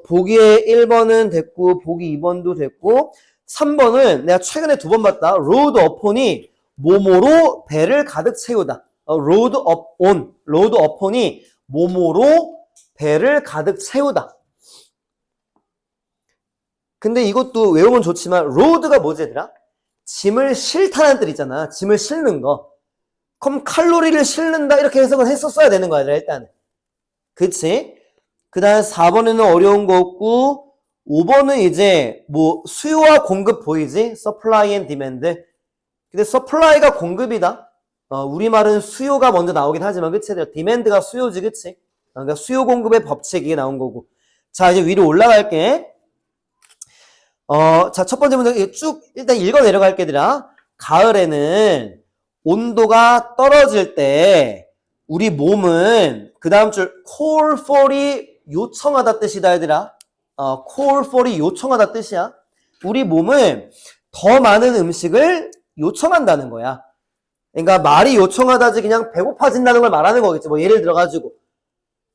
S1: 보기에 1번은 됐고, 보기 2번도 됐고, 3번은 내가 최근에 2번 봤다. 로드 어폰이 모모로 배를 가득 채우다. 로드 어폰이 모모로 배를 가득 채우다. 근데 이것도 외우면 좋지만, 로드가 뭐지, 얘들아? 짐을 실다는 뜻 있잖아. 짐을 실는 거. 그럼 칼로리를 실는다, 이렇게 해석은 했었어야 되는 거야, 일단. 그치? 그 다음 4번에는 어려운 거 없고 5번은 이제 뭐 수요와 공급 보이지? supply and demand. 근데 supply가 공급이다. 우리말은 수요가 먼저 나오긴 하지만 그치? demand가 수요지, 그치? 그러니까 수요 공급의 법칙 이게 나온 거고. 자, 이제 위로 올라갈게. 자, 첫 번째 문제 쭉 일단 읽어 내려갈게, 얘들아. 가을에는 온도가 떨어질 때 우리 몸은 그 다음 줄 call for이 요청하다 뜻이다, 얘들아. call for이 요청하다 뜻이야. 우리 몸은 더 많은 음식을 요청한다는 거야. 그러니까 말이 요청하다지 그냥 배고파진다는 걸 말하는 거겠지. 뭐 예를 들어가지고.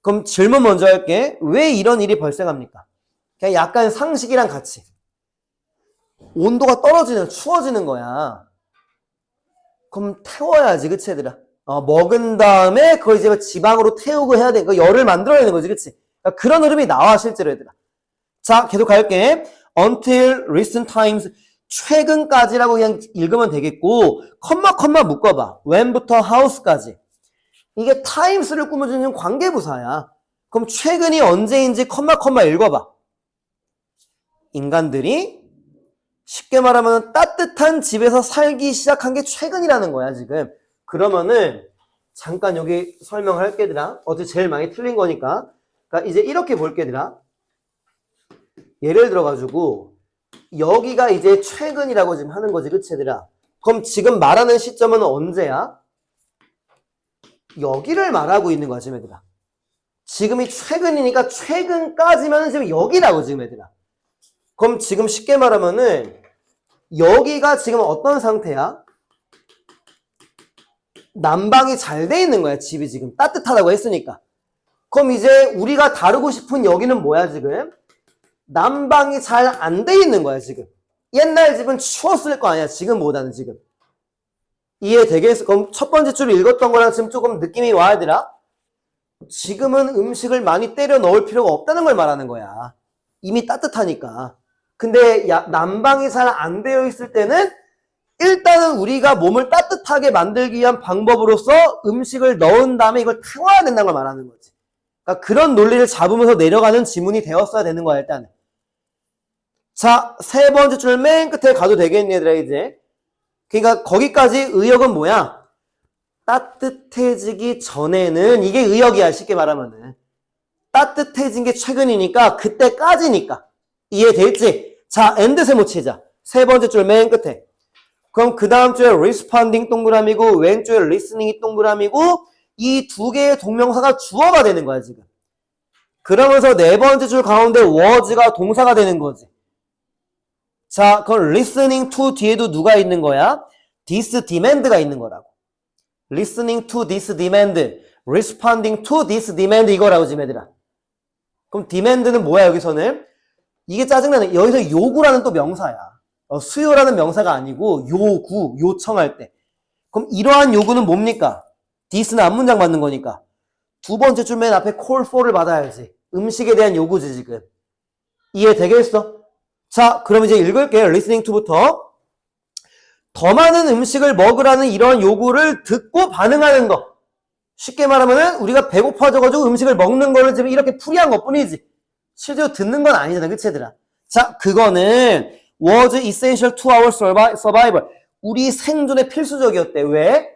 S1: 그럼 질문 먼저 할게. 왜 이런 일이 발생합니까? 그냥 약간 상식이랑 같이. 온도가 추워지는 거야. 그럼 태워야지, 그치, 얘들아? 먹은 다음에 그걸 이제 지방으로 태우고 해야 돼. 그 열을 만들어내는 거지, 그치? 그러니까 그런 흐름이 나와, 실제로, 얘들아. 자, 계속 갈게. Until recent times. 최근까지라고 그냥 읽으면 되겠고, 컴마 묶어봐. when부터 how까지. 이게 times를 꾸며주는 관계부사야. 그럼 최근이 언제인지 컴마 읽어봐. 인간들이 쉽게 말하면 따뜻한 집에서 살기 시작한 게 최근이라는 거야, 지금. 그러면은 잠깐 여기 설명할게, 얘들아. 어제 제일 많이 틀린 거니까. 그러니까 이제 이렇게 볼게, 얘들아. 예를 들어가지고 여기가 이제 최근이라고 지금 하는 거지, 그치, 얘들아? 그럼 지금 말하는 시점은 언제야? 여기를 말하고 있는 거야, 지금, 얘들아. 지금이 최근이니까 최근까지면 지금 여기라고, 지금, 얘들아. 그럼 지금 쉽게 말하면은 여기가 지금 어떤 상태야? 난방이 잘 돼 있는 거야, 집이 지금. 따뜻하다고 했으니까. 그럼 이제 우리가 다루고 싶은 여기는 뭐야, 지금? 난방이 잘 안 돼 있는 거야, 지금. 옛날 집은 추웠을 거 아니야, 지금보다는 지금. 이해되겠어? 그럼 첫 번째 줄 읽었던 거랑 지금 조금 느낌이 와야 되나? 지금은 음식을 많이 때려 넣을 필요가 없다는 걸 말하는 거야. 이미 따뜻하니까. 근데 난방이 잘 안 되어 있을 때는 일단은 우리가 몸을 따뜻하게 만들기 위한 방법으로서 음식을 넣은 다음에 이걸 태워야 된다는 걸 말하는 거지. 그러니까 그런 논리를 잡으면서 내려가는 지문이 되었어야 되는 거야, 일단은. 자, 세 번째 줄 맨 끝에 가도 되겠니, 얘들아, 이제. 그러니까 거기까지 의역은 뭐야? 따뜻해지기 전에는, 이게 의역이야, 쉽게 말하면은. 따뜻해진 게 최근이니까, 그때까지니까. 이해됐지? 자, 엔드 세모 치자. 세 번째 줄 맨 끝에. 그럼 그 다음 주에 responding 동그라미고, 왼쪽에 listening이 동그라미고, 이 두 개의 동명사가 주어가 되는 거야, 지금. 그러면서 네 번째 줄 가운데 was가 동사가 되는 거지. 자, 그럼 listening to 뒤에도 누가 있는 거야? this demand가 있는 거라고. listening to this demand, responding to this demand 이거라고 지금 얘들아. 그럼 demand는 뭐야 여기서는? 이게 짜증나는 여기서 요구라는 또 명사야. 수요라는 명사가 아니고 요구, 요청할 때. 그럼 이러한 요구는 뭡니까? this는 앞문장 받는 거니까. 두 번째 줄 맨 앞에 call for를 받아야지. 음식에 대한 요구지 지금. 이해되겠어? 자, 그럼 이제 읽을게요. listening to부터. 더 많은 음식을 먹으라는 이러한 요구를 듣고 반응하는 거. 쉽게 말하면은 우리가 배고파져가지고 음식을 먹는 거를 지금 이렇게 풀이한 것 뿐이지. 실제로 듣는 건 아니잖아. 그치 얘들아? 자, 그거는 was essential to our survival. 우리 생존에 필수적이었대. 왜?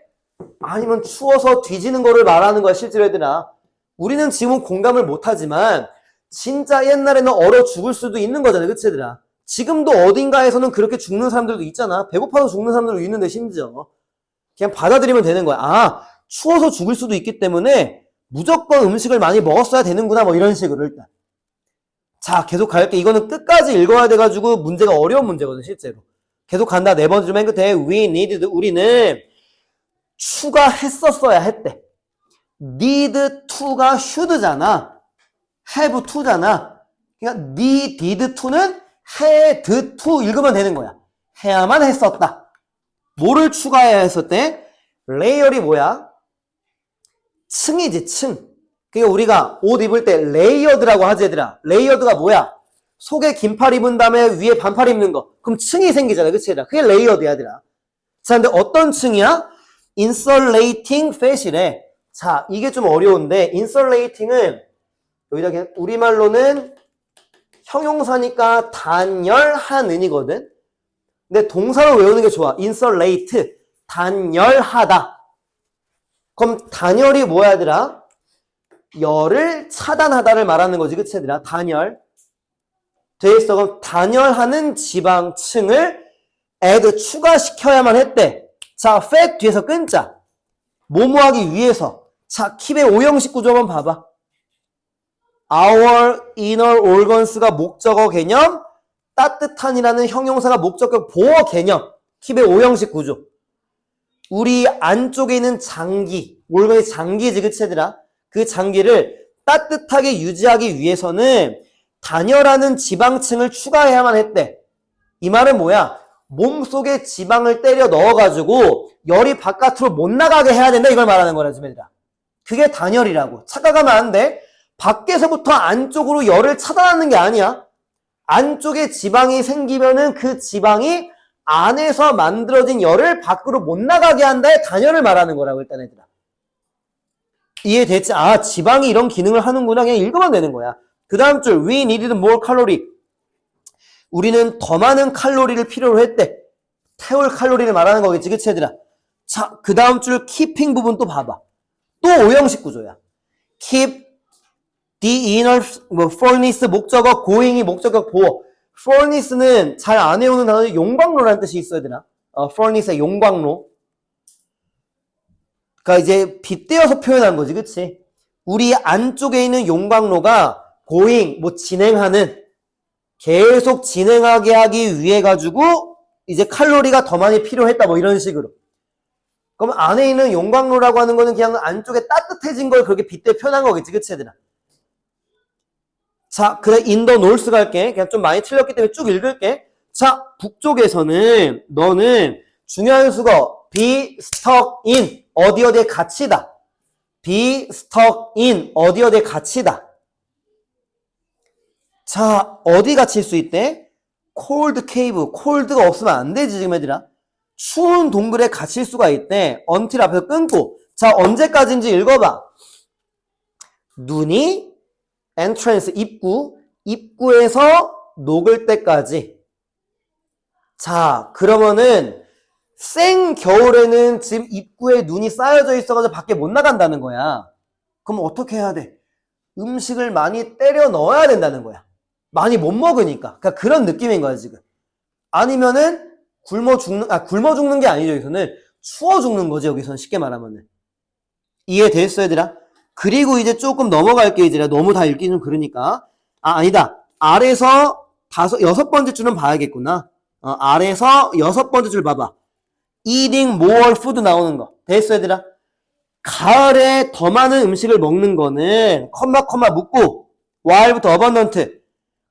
S1: 아니면 추워서 뒤지는 거를 말하는 거야. 실제로 얘들아. 우리는 지금은 공감을 못하지만 진짜 옛날에는 얼어 죽을 수도 있는 거잖아. 그치 얘들아? 지금도 어딘가에서는 그렇게 죽는 사람들도 있잖아. 배고파서 죽는 사람들도 있는데 심지어. 그냥 받아들이면 되는 거야. 아, 추워서 죽을 수도 있기 때문에 무조건 음식을 많이 먹었어야 되는구나. 뭐 이런 식으로 일단. 자, 계속 갈게. 이거는 끝까지 읽어야 돼가지고 문제가 어려운 문제거든, 실제로. 계속 간다. 네 번째 맨 끝에 we needed, 우리는 추가했었어야 했대. need to가 should잖아. have to잖아. 그러니까 needed to는 had to 읽으면 되는 거야. 해야만 했었다. 뭐를 추가해야 했었대? 레이어리 뭐야? 층이지, 층. 그러니까 우리가 옷 입을 때 레이어드라고 하지 얘들아. 레이어드가 뭐야? 속에 긴팔 입은 다음에 위에 반팔 입는 거. 그럼 층이 생기잖아. 그치 얘들아? 그게 레이어드야 얘들아. 자, 근데 어떤 층이야? insulating fat이래. 자, 이게 좀 어려운데 insulating은 여기다 그냥 우리말로는 형용사니까 단열하는이거든. 근데 동사로 외우는 게 좋아. insulate, 단열하다. 그럼 단열이 뭐야 얘들아? 열을 차단하다를 말하는 거지. 그치 얘들아? 단열. 돼 있어. 그럼 단열하는 지방층을 add 추가시켜야만 했대. 자, fat 뒤에서 끊자. 뭐뭐 하기 위해서. 자, 킵의 오형식 구조 한번 봐봐. our inner organs가 목적어 개념, 따뜻한이라는 형용사가 목적격 보어 개념, 킵의 오형식 구조. 우리 안쪽에 있는 장기, organ이 장기지, 그치 얘들아? 그 장기를 따뜻하게 유지하기 위해서는 단열하는 지방층을 추가해야만 했대. 이 말은 뭐야? 몸속에 지방을 때려 넣어가지고 열이 바깥으로 못 나가게 해야 된다 이걸 말하는 거라 지금 얘들아. 그게 단열이라고. 착각하면 안 돼. 밖에서부터 안쪽으로 열을 차단하는 게 아니야. 안쪽에 지방이 생기면은 그 지방이 안에서 만들어진 열을 밖으로 못 나가게 한다의 단열을 말하는 거라고 일단 얘들아. 이해됐지? 아, 지방이 이런 기능을 하는구나. 그냥 읽으면 되는 거야. 그 다음 줄 we needed more calorie. 우리는 더 많은 칼로리를 필요로 했대. 태울 칼로리를 말하는 거겠지. 그치 얘들아? 자, 그 다음 줄 keeping 부분 또 봐봐. 또 오형식 구조야. keep the inner furnace 목적어 going이 목적격 보어. furnace는 잘 안 외우는 단어는 용광로라는 뜻이 있어야 되나? furnace의 용광로. 그러니까 이제 빗대어서 표현한 거지, 그치? 우리 안쪽에 있는 용광로가 going, 뭐 진행하는, 계속 진행하게 하기 위해 가지고 이제 칼로리가 더 많이 필요했다, 뭐 이런 식으로. 그럼 안에 있는 용광로라고 하는 거는 그냥 안쪽에 따뜻해진 걸 그렇게 빗대 표현한 거겠지, 그치 얘들아? 자, 그래 in the north 갈게. 그냥 좀 많이 틀렸기 때문에 쭉 읽을게. 자, 북쪽에서는 너는 중요한 수거 be stuck in 어디에 갇히다. be stuck in 어디에 갇히다. 자, 어디 갇힐 수 있대? cold cave. cold가 없으면 안 되지 지금 얘들아. 추운 동굴에 갇힐 수가 있대. until 앞에서 끊고. 자, 언제까지인지 읽어봐. 눈이 entrance 입구에서 녹을 때까지. 자, 그러면은 생 겨울에는 지금 입구에 눈이 쌓여져 있어가지고 밖에 못 나간다는 거야. 그럼 어떻게 해야 돼? 음식을 많이 때려 넣어야 된다는 거야. 많이 못 먹으니까. 그러니까 그런 느낌인 거야 지금. 아니면은 굶어 죽는 게 아니죠. 여기서는 추워 죽는 거지. 여기서는 쉽게 말하면은. 이해됐어 얘들아? 그리고 이제 조금 넘어갈게 얘들아. 너무 다 읽기 좀 그러니까. 아니다. 아래서 여섯 번째 줄은 봐야겠구나. 아래에서 6번째 줄 봐봐. eating more food 나오는 거. 됐어, 얘들아? 가을에 더 많은 음식을 먹는 거는 컴마 묻고 while부터 abundant.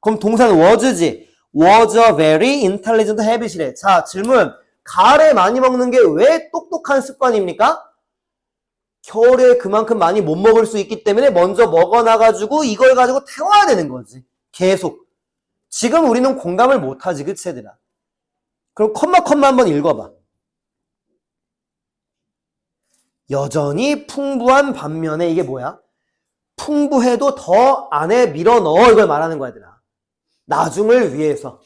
S1: 그럼 동사는 was지. was a very intelligent habit이래. 자, 질문. 가을에 많이 먹는 게 왜 똑똑한 습관입니까? 겨울에 그만큼 많이 못 먹을 수 있기 때문에 먼저 먹어놔가지고 이걸 가지고 태워야 되는 거지. 계속. 지금 우리는 공감을 못하지, 그치, 얘들아? 그럼 컴마 한번 읽어봐. 여전히 풍부한 반면에 이게 뭐야? 풍부해도 더 안에 밀어넣어 이걸 말하는 거야, 얘들아. 나중을 위해서.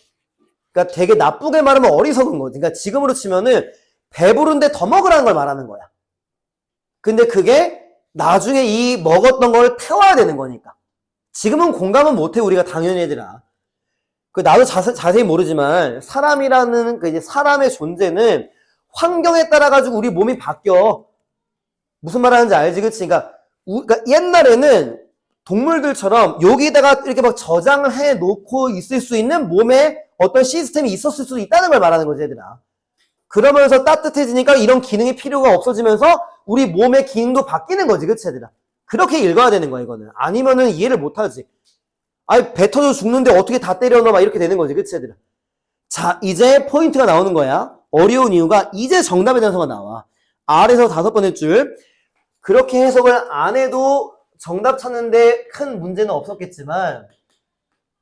S1: 그러니까 되게 나쁘게 말하면 어리석은 거지. 그러니까 지금으로 치면은 배부른데 더 먹으라는 걸 말하는 거야. 근데 그게 나중에 이 먹었던 걸 태워야 되는 거니까. 지금은 공감은 못해, 우리가 당연히 얘들아. 나도 자세히 모르지만 사람이라는 이제 사람의 존재는 환경에 따라 가지고 우리 몸이 바뀌어. 무슨 말 하는지 알지, 그치? 그러니까 옛날에는 동물들처럼 여기다가 이렇게 막 저장을 해 놓고 있을 수 있는 몸에 어떤 시스템이 있었을 수도 있다는 걸 말하는 거지, 얘들아. 그러면서 따뜻해지니까 이런 기능이 필요가 없어지면서 우리 몸의 기능도 바뀌는 거지, 그치, 얘들아? 그렇게 읽어야 되는 거야, 이거는. 아니면은 이해를 못 하지. 아니, 배 터져 죽는데 어떻게 다 때려 넣어? 막 이렇게 되는 거지, 그치, 얘들아? 자, 이제 포인트가 나오는 거야. 어려운 이유가 이제 정답의 단서가 나와. 아래에서 5번째 줄. 그렇게 해석을 안 해도 정답 찾는데 큰 문제는 없었겠지만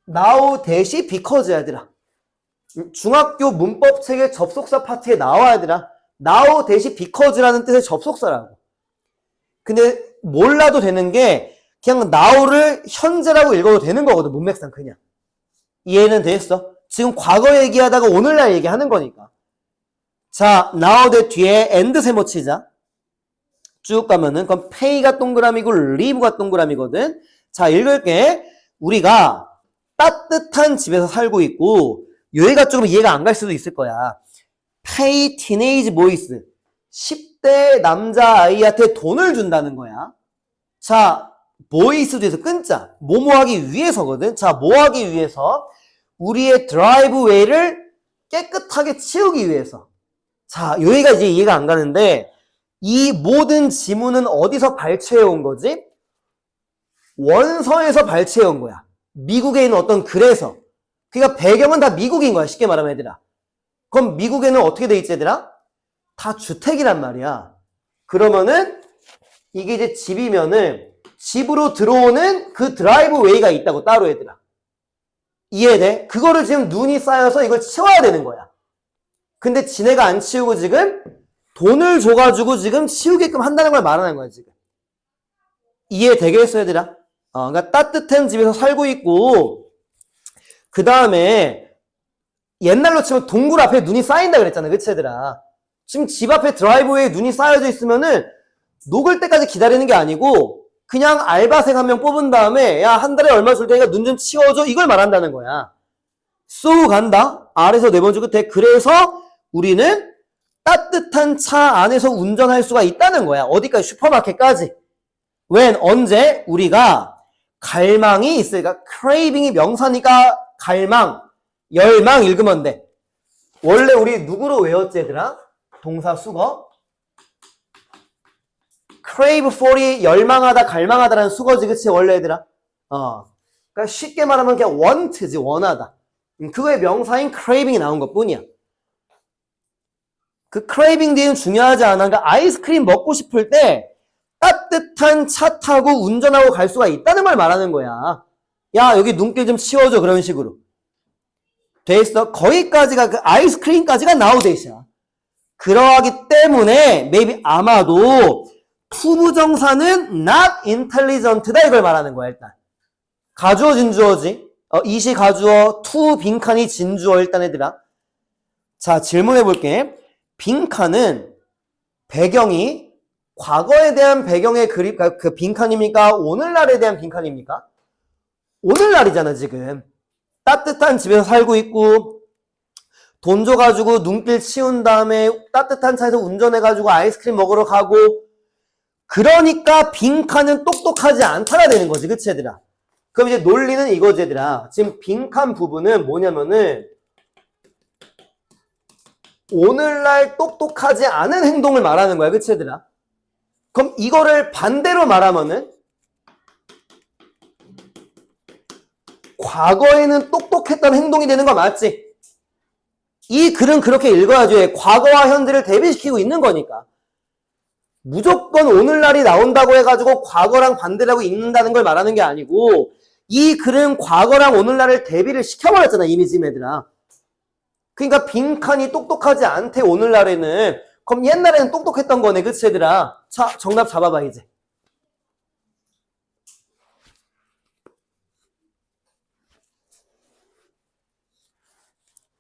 S1: now 대시 because야, 얘들아. 중학교 문법 책의 접속사 파트에 나와, 얘들아. now 대시 because라는 뜻의 접속사라고. 근데 몰라도 되는 게 그냥 now를 현재라고 읽어도 되는 거거든, 문맥상 그냥. 이해는 됐어? 지금 과거 얘기하다가 오늘날 얘기하는 거니까. 자, now 대 뒤에 and 세모 치자. 쭉 가면은 그럼 pay가 동그라미고 live가 동그라미거든. 자, 읽을게. 우리가 따뜻한 집에서 살고 있고 여기가 조금 이해가 안 갈 수도 있을 거야. pay teenage boys 10대 남자아이한테 돈을 준다는 거야. 자, boys 뒤에서 끊자. 뭐뭐 하기 위해서거든. 자, 뭐 하기 위해서? 우리의 드라이브웨이를 깨끗하게 치우기 위해서. 자, 여기가 이제 이해가 안 가는데 이 모든 지문은 어디서 발췌해 온 거지? 원서에서 발췌해 온 거야. 미국에 있는 어떤 글에서. 그러니까 배경은 다 미국인 거야, 쉽게 말하면, 얘들아. 그럼 미국에는 어떻게 돼 있지, 얘들아? 다 주택이란 말이야. 그러면은 이게 이제 집이면은 집으로 들어오는 그 드라이브웨이가 있다고, 따로, 얘들아. 이해돼? 그거를 지금 눈이 쌓여서 이걸 치워야 되는 거야. 근데 지네가 안 치우고 지금 돈을 줘가지고 지금 치우게끔 한다는 걸 말하는 거야, 지금. 이해되겠어, 얘들아? 그러니까 따뜻한 집에서 살고 있고, 그 다음에 옛날로 치면 동굴 앞에 눈이 쌓인다 그랬잖아, 그치, 얘들아? 지금 집 앞에 드라이브웨이에 눈이 쌓여져 있으면은 녹을 때까지 기다리는 게 아니고, 그냥 알바생 한 명 뽑은 다음에, 야, 한 달에 얼마 줄 테니까 눈 좀 치워줘? 이걸 말한다는 거야. 쏘 간다? 아래서 4번째 끝에. 그래서 우리는 따뜻한 차 안에서 운전할 수가 있다는 거야. 어디까지? 슈퍼마켓까지. when, 언제? 우리가 갈망이 있으니까, craving이 명사니까 갈망, 열망 읽으면 돼. 원래 우리 누구로 외웠지, 얘들아? 동사 수거. crave for이 열망하다, 갈망하다라는 수거지, 그치? 원래 얘들아. 그러니까 쉽게 말하면 그냥 want지, 원하다. 그거의 명사인 craving이 나온 것 뿐이야. 그 craving 뒤에는 중요하지 않아. 그러니까 아이스크림 먹고 싶을 때 따뜻한 차 타고 운전하고 갈 수가 있다는 걸 말하는 거야. 야, 여기 눈길 좀 치워줘. 그런 식으로. 돼 있어. 거기까지가 그 아이스크림까지가 now 대시야. 그러하기 때문에 maybe 아마도 투부정사는 not intelligent다 이걸 말하는 거야, 일단. 가주어 진주어지. 이시 가주어, 투 빈칸이 진주어 일단 얘들아. 자, 질문해 볼게. 빈칸은 배경이 과거에 대한 배경의 그 빈칸입니까? 오늘날에 대한 빈칸입니까? 오늘날이잖아, 지금. 따뜻한 집에서 살고 있고, 돈 줘가지고 눈길 치운 다음에 따뜻한 차에서 운전해가지고 아이스크림 먹으러 가고, 그러니까 빈칸은 똑똑하지 않다라 되는 거지, 그치, 얘들아? 그럼 이제 논리는 이거지, 얘들아. 지금 빈칸 부분은 뭐냐면은, 오늘날 똑똑하지 않은 행동을 말하는 거야. 그치 얘들아? 그럼 이거를 반대로 말하면은 과거에는 똑똑했던 행동이 되는 거 맞지? 이 글은 그렇게 읽어야죠. 과거와 현재를 대비시키고 있는 거니까. 무조건 오늘날이 나온다고 해가지고 과거랑 반대라고 읽는다는 걸 말하는 게 아니고 이 글은 과거랑 오늘날을 대비를 시켜버렸잖아. 이미 지금 얘들아. 그러니까 빈칸이 똑똑하지 않대 오늘날에는. 그럼 옛날에는 똑똑했던 거네. 그치 얘들아? 자, 정답 잡아봐 이제.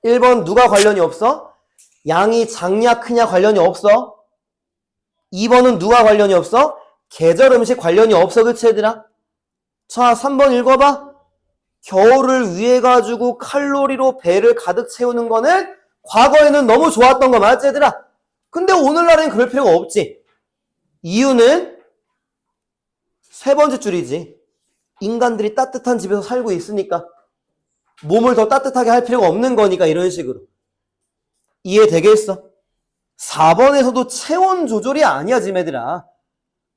S1: 1번 누가 관련이 없어? 양이 작냐 크냐 관련이 없어. 2번은 누가 관련이 없어? 계절 음식 관련이 없어. 그치 얘들아? 자, 3번 읽어봐. 겨울을 위해 가지고 칼로리로 배를 가득 채우는 거는 과거에는 너무 좋았던 거 맞지 얘들아? 근데 오늘날엔 그럴 필요가 없지. 이유는 세 번째 줄이지. 인간들이 따뜻한 집에서 살고 있으니까 몸을 더 따뜻하게 할 필요가 없는 거니까 이런 식으로. 이해되겠어? 4번에서도 체온 조절이 아니야 지금 얘들아.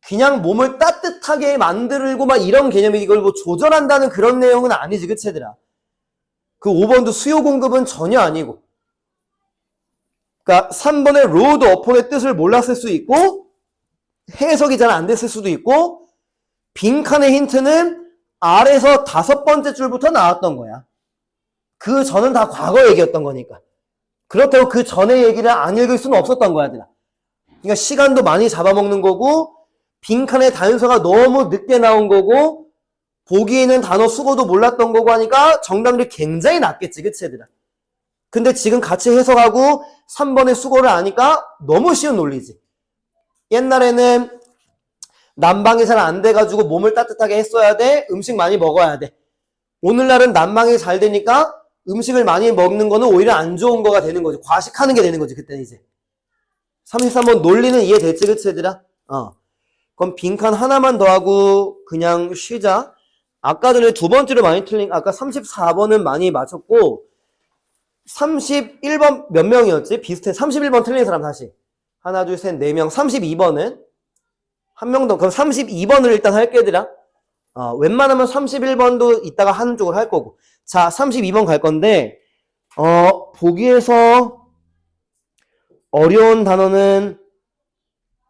S1: 그냥 몸을 따뜻하게 만들고 막 이런 개념이 이걸 뭐 조절한다는 그런 내용은 아니지. 그치 얘들아? 그 5번도 수요 공급은 전혀 아니고. 그러니까 3번의 로드 어폰의 뜻을 몰랐을 수 있고 해석이 잘 안 됐을 수도 있고 빈칸의 힌트는 아래서 5번째 줄부터 나왔던 거야. 그 전은 다 과거 얘기였던 거니까. 그렇다고 그 전의 얘기를 안 읽을 수는 없었던 거야. 그러니까 시간도 많이 잡아먹는 거고 빈칸의 단서가 너무 늦게 나온 거고 보기에 있는 단어 수거도 몰랐던 거고 하니까 정답률이 굉장히 낮겠지. 그치 얘들아? 근데 지금 같이 해석하고 3번의 수거를 아니까 너무 쉬운 논리지. 옛날에는 난방이 잘 안 돼가지고 몸을 따뜻하게 했어야 돼. 음식 많이 먹어야 돼. 오늘날은 난방이 잘 되니까 음식을 많이 먹는 거는 오히려 안 좋은 거가 되는 거지. 과식하는 게 되는 거지. 그때는 이제. 33번 논리는 이해됐지? 그치 얘들아? 그럼 빈칸 하나만 더 하고 그냥 쉬자. 아까 전에 두 번째로 많이 틀린, 아까 34번은 많이 맞췄고 31번 몇 명이었지? 비슷해. 31번 틀린 사람 다시. 하나, 둘, 셋, 네 명. 32번은? 한 명 더. 그럼 32번을 일단 할게, 얘들아. 웬만하면 31번도 이따가 하는 쪽으로 할 거고. 자, 32번 갈 건데, 보기에서 어려운 단어는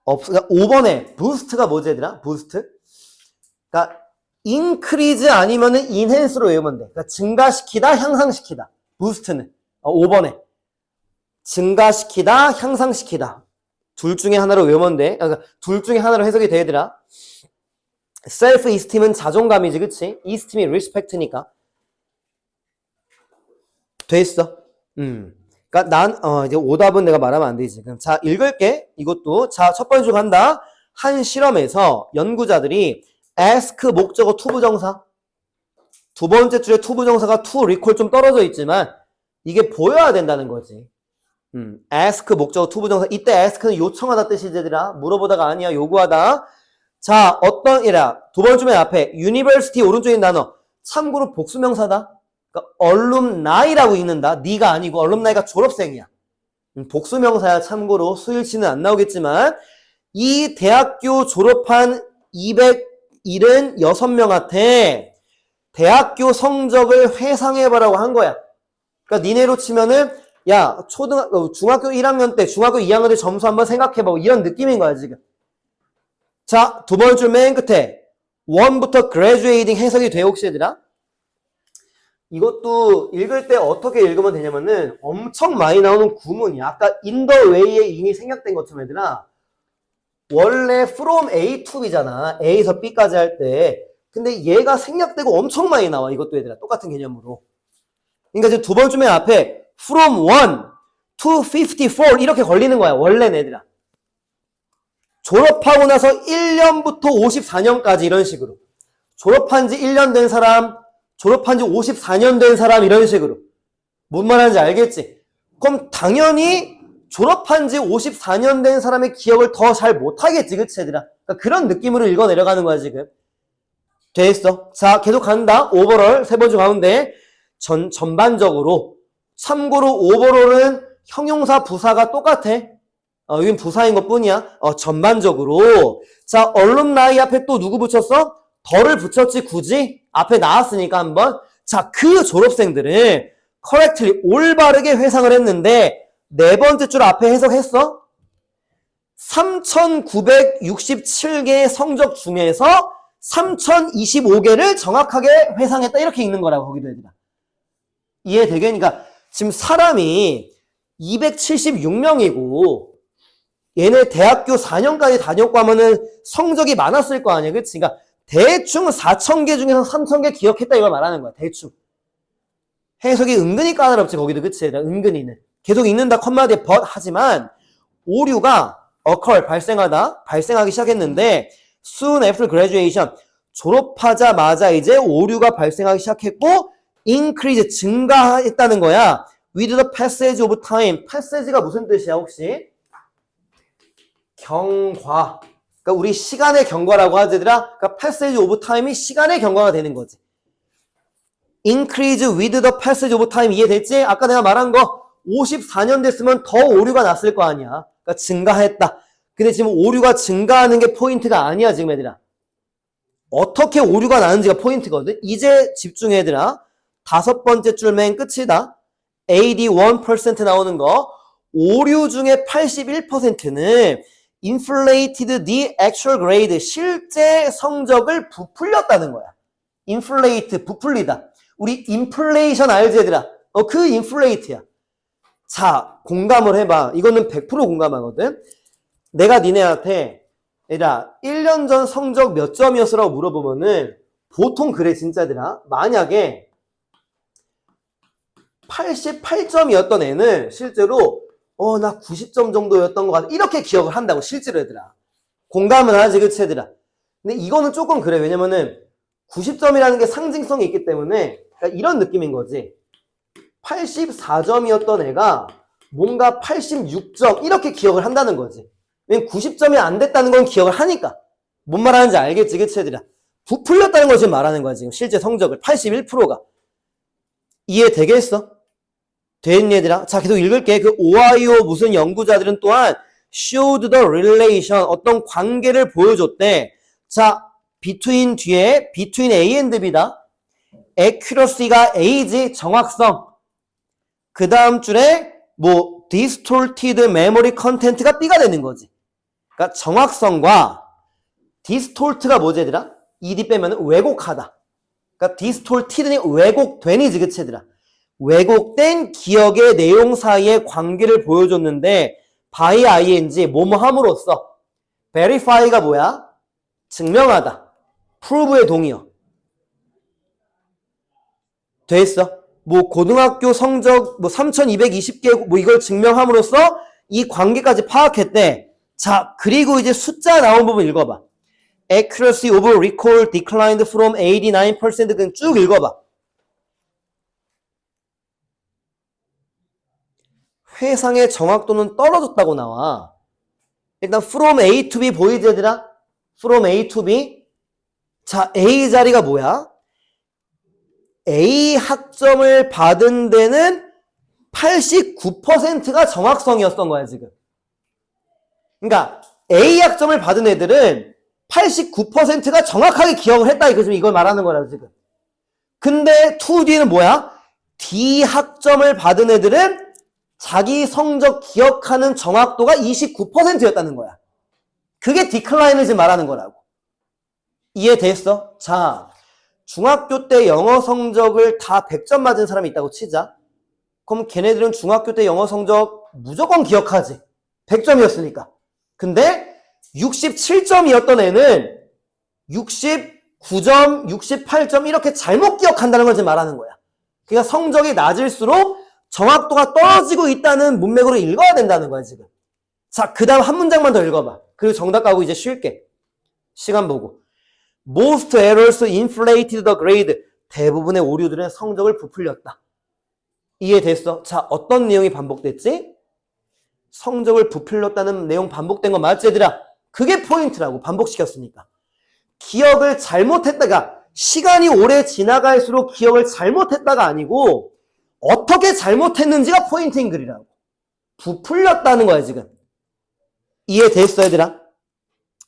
S1: 그러니까 5번에 부스트가 뭐지, 얘들아? 부스트? 그러니까 increase 아니면은 enhance로 외우면 돼. 그러니까 증가시키다, 향상시키다. 부스트는. 5번에. 증가시키다, 향상시키다. 둘 중에 하나로 외우면 돼. 그러니까 둘 중에 하나로 해석이 돼, 얘들아. self-esteem은 자존감이지, 그치? esteem이 respect니까. 됐어. 그러니까 이제 오답은 내가 말하면 안 되지. 그럼 자, 읽을게. 이것도. 자, 첫 번째 줄 간다. 한 실험에서 연구자들이 ask 목적어 to 부정사. 두 번째 줄에 to 부정사가 to recall 좀 떨어져 있지만 이게 보여야 된다는 거지. ask 목적어 to 부정사. 이때 ask는 요청하다 뜻이지, 얘들아. 물어보다가 아니야. 요구하다. 자, 어떤 이라 두 번째 줄 앞에 university 오른쪽에 있는 단어. 참고로 복수명사다. 그러니까 alumni라고 읽는다. 네가 아니고 alumni가 졸업생이야. 복수명사야. 참고로 수일치는 안 나오겠지만 이 대학교 졸업한 276명한테 대학교 성적을 회상해보라고 한 거야. 그러니까 니네로 치면은 야 중학교 1학년 때 중학교 2학년 때 점수 한번 생각해봐. 이런 느낌인 거야 지금. 자, 두 번째 줄 맨 끝에 원부터 graduating 해석이 돼 혹시 얘들아? 이것도 읽을 때 어떻게 읽으면 되냐면은 엄청 많이 나오는 구문이야. 아까 in the way에 이미 생략된 것처럼 얘들아. 원래 from A to B잖아. A에서 B까지 할 때. 근데 얘가 생략되고 엄청 많이 나와. 이것도 얘들아. 똑같은 개념으로. 그러니까 지금 두 번째 맨 앞에 from 1 to 54 이렇게 걸리는 거야. 원래는 얘들아. 졸업하고 나서 1년부터 54년까지 이런 식으로. 졸업한 지 1년 된 사람, 졸업한 지 54년 된 사람 이런 식으로. 뭔 말하는지 알겠지? 그럼 당연히 졸업한 지 54년 된 사람의 기억을 더 잘 못하겠지. 그치 얘들아? 그러니까 그런 느낌으로 읽어 내려가는 거야 지금. 됐어. 자, 계속 간다. 오버롤 세 번째 가운데 전반적으로 참고로 오버롤은 형용사 부사가 똑같아. 여긴 부사인 것 뿐이야. 전반적으로. 자, alumni 앞에 또 누구 붙였어? 더를 붙였지 굳이? 앞에 나왔으니까 한번. 자, 그 졸업생들을 correctly 올바르게 회상을 했는데 네 번째 줄 앞에 해석했어? 3,967개의 성적 중에서 3,025개를 정확하게 회상했다. 이렇게 읽는 거라고 거기도 얘들아. 이해되게? 그러니까 지금 사람이 276명이고 얘네 대학교 4년까지 다녔고 하면은 성적이 많았을 거 아니야. 그치? 그러니까 대충 4,000개 중에서 3,000개 기억했다 이걸 말하는 거야. 대충. 해석이 은근히 까다롭지 거기도. 그치? 얘들아? 은근히는. 계속 읽는다 컴마디에 but 하지만 오류가 occur 발생하기 시작했는데 soon after graduation 졸업하자마자 이제 오류가 발생하기 시작했고 increase 증가했다는 거야. with the passage of time. passage가 무슨 뜻이야 혹시? 경과. 그러니까 우리 시간의 경과라고 하더라. 그러니까 passage of time이 시간의 경과가 되는 거지. increase with the passage of time. 이해됐지? 아까 내가 말한 거 54년 됐으면 더 오류가 났을 거 아니야. 그러니까 증가했다. 근데 지금 오류가 증가하는 게 포인트가 아니야 지금 얘들아. 어떻게 오류가 나는지가 포인트거든. 이제 집중해 얘들아. 다섯 번째 줄 맨 끝이다. 81% 나오는 거. 오류 중에 81%는 inflated the actual grade. 실제 성적을 부풀렸다는 거야. inflate, 부풀리다. 우리 inflation 알지 얘들아? 그 inflate야. 자, 공감을 해봐. 이거는 100% 공감하거든. 내가 니네한테 얘들아 1년 전 성적 몇 점이었어라고 물어보면은 보통 그래 진짜들아. 만약에 88점이었던 애는 실제로 나 90점 정도였던 것 같아. 이렇게 기억을 한다고 실제로 얘들아. 공감은 하지 그치 얘들아. 근데 이거는 조금 그래. 왜냐면은 90점이라는 게 상징성이 있기 때문에 그러니까 이런 느낌인 거지. 84점이었던 애가 뭔가 86점 이렇게 기억을 한다는 거지. 왜냐면 90점이 안 됐다는 건 기억을 하니까. 뭔 말하는지 알겠지 그치 얘들아. 부풀렸다는 걸 지금 말하는 거야 지금 실제 성적을. 81%가. 이해되겠어? 됐니 얘들아? 자 계속 읽을게. 그 오하이오 무슨 연구자들은 또한 showed the relation 어떤 관계를 보여줬대. 자 between 뒤에 between A and B다. accuracy가 A지 정확성. 그 다음 줄에 뭐 distorted memory content가 B가 되는 거지. 그러니까 정확성과 distort가 뭐지 얘들아? ED 빼면 왜곡하다. 그러니까 distorted니 왜곡된이지 그치 얘들아. 왜곡된 기억의 내용 사이의 관계를 보여줬는데 by ing 뭐뭐 함으로써 verify가 뭐야? 증명하다. prove의 동의어. 됐어? 뭐 고등학교 성적 뭐 3220개 뭐 이걸 증명함으로써 이 관계까지 파악했대. 자, 그리고 이제 숫자 나온 부분 읽어봐. Accuracy of recall declined from 89% 그냥 쭉 읽어봐. 회상의 정확도는 떨어졌다고 나와. 일단 from A to B 보이지 얘들아? from A to B. 자, A 자리가 뭐야? A 학점을 받은 데는 89%가 정확성이었던 거야 지금. 그러니까 A 학점을 받은 애들은 89%가 정확하게 기억을 했다 이걸 말하는 거라고 지금. 근데 2D는 뭐야? D 학점을 받은 애들은 자기 성적 기억하는 정확도가 29%였다는 거야. 그게 디클라인을 지금 말하는 거라고. 이해됐어? 자, 중학교 때 영어 성적을 다 100점 맞은 사람이 있다고 치자. 그럼 걔네들은 중학교 때 영어 성적 무조건 기억하지. 100점이었으니까. 근데 67점이었던 애는 69점, 68점 이렇게 잘못 기억한다는 걸 지금 말하는 거야. 그러니까 성적이 낮을수록 정확도가 떨어지고 있다는 문맥으로 읽어야 된다는 거야 지금. 자, 그 다음 한 문장만 더 읽어봐. 그리고 정답 가고 이제 쉴게. 시간 보고. Most errors inflated the grade. 대부분의 오류들은 성적을 부풀렸다. 이해됐어? 자, 어떤 내용이 반복됐지? 성적을 부풀렸다는 내용 반복된 거 맞지 얘들아? 그게 포인트라고. 반복시켰으니까. 기억을 잘못했다가 시간이 오래 지나갈수록 기억을 잘못했다가 아니고 어떻게 잘못했는지가 포인트인 글이라고. 부풀렸다는 거야, 지금. 이해됐어, 얘들아?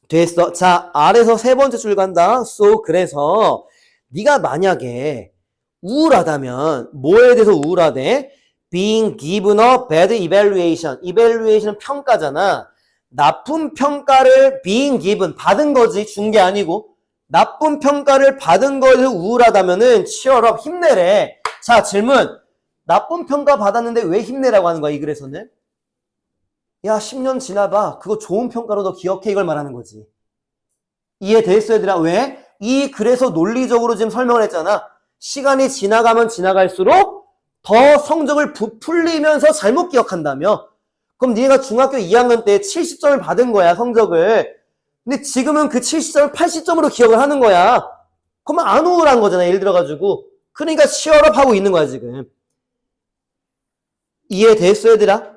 S1: 됐어. 자, 아래서 세 번째 줄 간다. So, 그래서 네가 만약에 우울하다면 뭐에 대해서 우울하대? Being given a bad evaluation. evaluation은 평가잖아. 나쁜 평가를 being given, 받은 거지, 준 게 아니고. 나쁜 평가를 받은 거에 대해서 우울하다면은 cheer up, 힘내래. 자, 질문. 나쁜 평가 받았는데 왜 힘내라고 하는 거야, 이 글에서는? 야, 10년 지나봐. 그거 좋은 평가로 너 기억해, 이걸 말하는 거지. 이해됐어, 얘들아? 왜? 이 글에서 논리적으로 지금 설명을 했잖아. 시간이 지나가면 지나갈수록 더 성적을 부풀리면서 잘못 기억한다며. 그럼 니네가 중학교 2학년 때 70점을 받은 거야, 성적을. 근데 지금은 그 70점을 80점으로 기억을 하는 거야. 그러면 안 우울한 거잖아, 예를 들어가지고. 그러니까 치열업 하고 있는 거야, 지금. 이해됐어, 얘들아?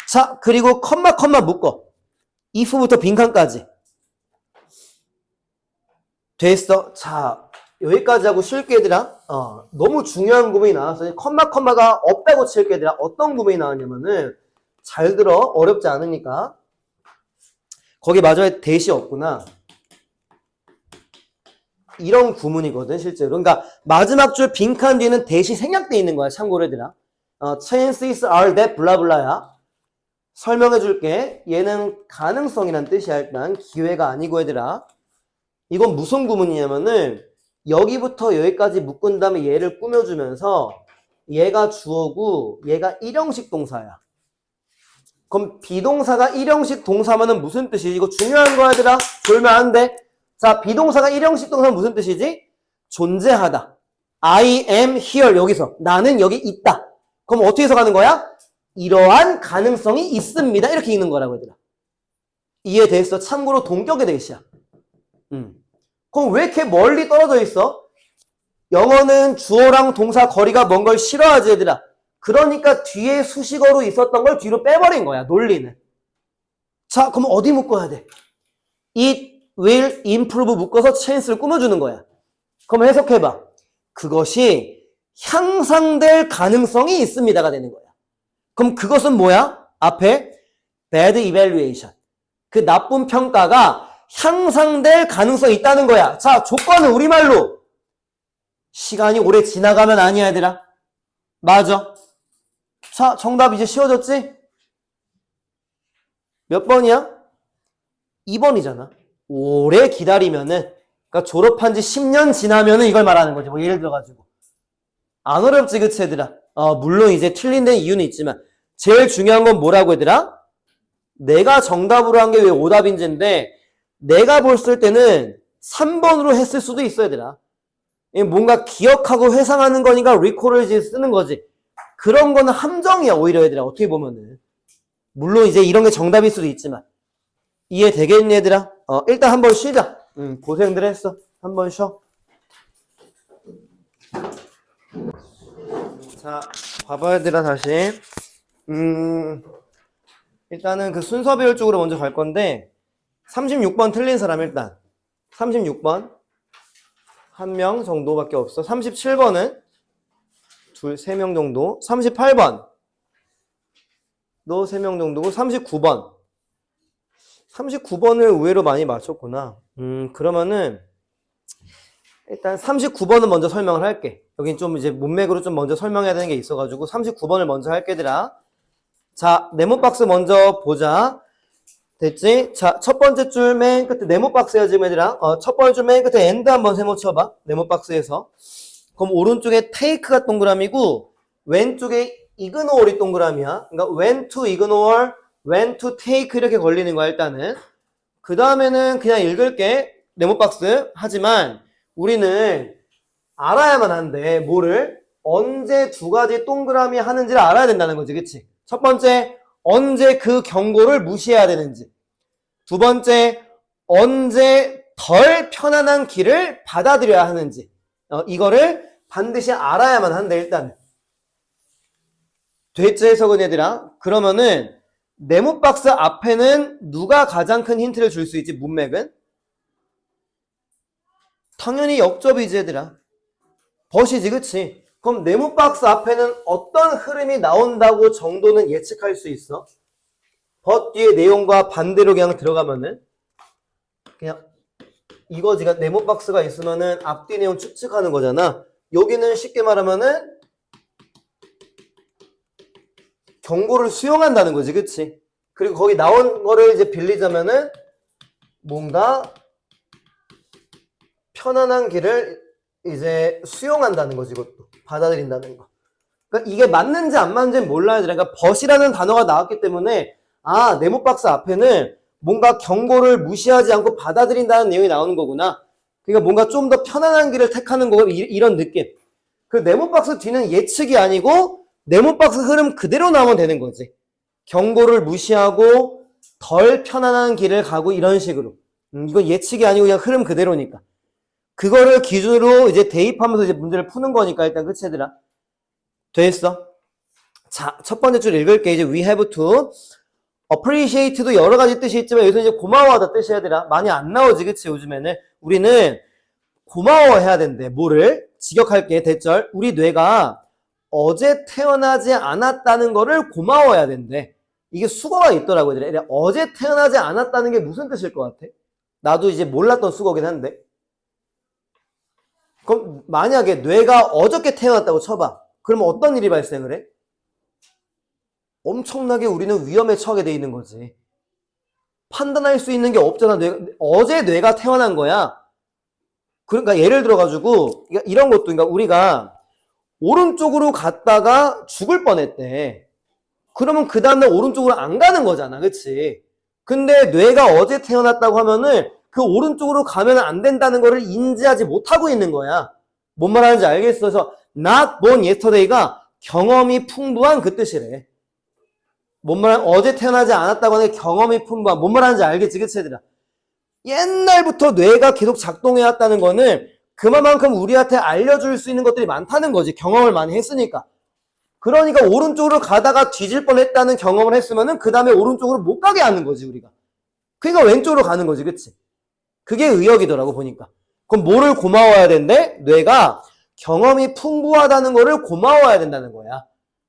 S1: 자, 그리고 컴마 묶어. if부터 빈칸까지. 됐어. 자, 여기까지 하고 쉴게, 얘들아. 너무 중요한 구문이 나왔어. 컴마가 없다고 칠게, 얘들아. 어떤 구문이 나왔냐면은, 잘 들어. 어렵지 않으니까. 거기 마지막에 대시 없구나. 이런 구문이거든, 실제로. 그러니까, 마지막 줄 빈칸 뒤에는 대시 생략돼 있는 거야, 참고로, 얘들아. chances are that 블라블라야. 설명해 줄게. 얘는 가능성이란 뜻이야, 일단. 기회가 아니고, 얘들아. 이건 무슨 구문이냐면은 여기부터 여기까지 묶은 다음에 얘를 꾸며주면서 얘가 주어고 얘가 일형식 동사야. 그럼 비동사가 일형식 동사면은 무슨 뜻이지? 이거 중요한 거야, 얘들아. 졸면 안 돼. 자, 비동사가 일형식 동사는 무슨 뜻이지? 존재하다. I am here. 여기서 나는 여기 있다. 그럼 어떻게 해석하는 거야? 이러한 가능성이 있습니다. 이렇게 읽는 거라고, 얘들아. 이해됐어? 참고로 동격의 대시야. 그럼 왜 이렇게 멀리 떨어져 있어? 영어는 주어랑 동사 거리가 먼 걸 싫어하지, 얘들아. 그러니까 뒤에 수식어로 있었던 걸 뒤로 빼버린 거야, 논리는. 자, 그럼 어디 묶어야 돼? It will improve 묶어서 chance를 꾸며주는 거야. 그럼 해석해봐. 그것이 향상될 가능성이 있습니다가 되는 거야. 그럼 그것은 뭐야? 앞에 bad evaluation. 그 나쁜 평가가 향상될 가능성이 있다는 거야. 자, 조건은 우리말로 시간이 오래 지나가면 아니야, 얘들아. 맞아. 자, 정답 이제 쉬워졌지? 몇 번이야? 2번이잖아. 오래 기다리면은, 그러니까 졸업한 지 10년 지나면은 이걸 말하는 거지. 뭐 예를 들어가지고. 안 어렵지, 그치, 얘들아? 물론 이제 틀린 데는 이유는 있지만 제일 중요한 건 뭐라고, 얘들아? 내가 정답으로 한 게 왜 오답인지인데 내가 봤을 때는 3번으로 했을 수도 있어, 얘들아. 뭔가 기억하고 회상하는 거니까 리콜을 이제 쓰는 거지. 그런 거는 함정이야, 오히려, 얘들아. 어떻게 보면은. 물론 이제 이런 게 정답일 수도 있지만. 이해되겠니, 얘들아? 일단 한번 쉬자. 고생들 했어. 한번 쉬어. 자, 봐봐, 얘들아, 다시. 일단은 그 순서 배울 쪽으로 먼저 갈 건데 36번 틀린 사람 일단 36번 한 명 정도밖에 없어. 37번은 세 명 정도. 38번 너 3명 정도고 39번을 의외로 많이 맞췄구나. 그러면은 일단 39번은 먼저 설명을 할게. 여긴 좀 이제 문맥으로 좀 먼저 설명해야 되는 게 있어가지고 39번을 먼저 할게, 얘들아. 자, 네모 박스 먼저 보자. 됐지? 자, 첫 번째 줄 맨 끝에 네모 박스야, 지금, 얘들아. 첫 번째 줄 맨 끝에 엔드 한번 세모 쳐봐. 네모 박스에서. 그럼 오른쪽에 take가 동그라미고 왼쪽에 ignore이 동그라미야. 그러니까 when to ignore, when to take 이렇게 걸리는 거야, 일단은. 그 다음에는 그냥 읽을게. 네모 박스. 하지만 우리는 알아야만 한대. 뭐를? 언제 두 가지 동그라미 하는지를 알아야 된다는 거지, 그치? 첫 번째, 언제 그 경고를 무시해야 되는지. 두 번째, 언제 덜 편안한 길을 받아들여야 하는지. 이거를 반드시 알아야만 한다, 일단. 됐지, 해석은, 얘들아? 그러면은 네모 박스 앞에는 누가 가장 큰 힌트를 줄 수 있지, 문맥은? 당연히 역접이지, 얘들아. 벗이지, 그치? 그럼 네모 박스 앞에는 어떤 흐름이 나온다고 정도는 예측할 수 있어? but 뒤에 내용과 반대로 그냥 들어가면은 그냥 이거지가 네모 박스가 있으면은 앞뒤 내용 추측하는 거잖아. 여기는 쉽게 말하면은 경고를 수용한다는 거지, 그치? 그리고 거기 나온 거를 이제 빌리자면은 뭔가 편안한 길을 이제 수용한다는 거지, 이것도. 받아들인다는 거. 그러니까 이게 맞는지 안 맞는지 몰라야 돼. 그러니까 벗이라는 단어가 나왔기 때문에 아, 네모박스 앞에는 뭔가 경고를 무시하지 않고 받아들인다는 내용이 나오는 거구나. 그러니까 뭔가 좀 더 편안한 길을 택하는 거 이런 느낌. 그 네모박스 뒤는 예측이 아니고 네모박스 흐름 그대로 나오면 되는 거지. 경고를 무시하고 덜 편안한 길을 가고 이런 식으로. 이건 예측이 아니고 그냥 흐름 그대로니까. 그거를 기준으로 이제 대입하면서 이제 문제를 푸는 거니까 일단 그치 얘들아? 됐어? 자, 첫 번째 줄 읽을게. 이제 we have to appreciate도 여러 가지 뜻이 있지만 여기서 이제 고마워하다 뜻이 얘들아. 많이 안 나오지 그치 요즘에는. 우리는 고마워해야 된대. 뭐를? 직역할게. 대절. 우리 뇌가 어제 태어나지 않았다는 거를 고마워해야 된대. 이게 수거가 있더라고 얘들아. 어제 태어나지 않았다는 게 무슨 뜻일 것 같아? 나도 이제 몰랐던 수거긴 한데. 그럼 만약에 뇌가 어저께 태어났다고 쳐봐. 그러면 어떤 일이 발생을 해? 엄청나게 우리는 위험에 처하게 돼 있는 거지. 판단할 수 있는 게 없잖아. 어제 뇌가 태어난 거야. 그러니까 예를 들어가지고 이런 것도 그러니까 우리가 오른쪽으로 갔다가 죽을 뻔했대. 그러면 그 다음날 오른쪽으로 안 가는 거잖아. 그치? 근데 뇌가 어제 태어났다고 하면은 그 오른쪽으로 가면 안 된다는 거를 인지하지 못하고 있는 거야. 뭔 말하는지 알겠어? 그래서 not born yesterday가 경험이 풍부한 그 뜻이래. 어제 태어나지 않았다고 하는 경험이 풍부한 뭔 말하는지 알겠지? 그치 얘들아? 옛날부터 뇌가 계속 작동해왔다는 거는 그만큼 우리한테 알려줄 수 있는 것들이 많다는 거지. 경험을 많이 했으니까. 그러니까 오른쪽으로 가다가 뒤질 뻔했다는 경험을 했으면은 그 다음에 오른쪽으로 못 가게 하는 거지 우리가. 그러니까 왼쪽으로 가는 거지, 그치? 그게 의역이더라고 보니까. 그럼 뭐를 고마워해야 된대? 뇌가 경험이 풍부하다는 거를 고마워해야 된다는 거야.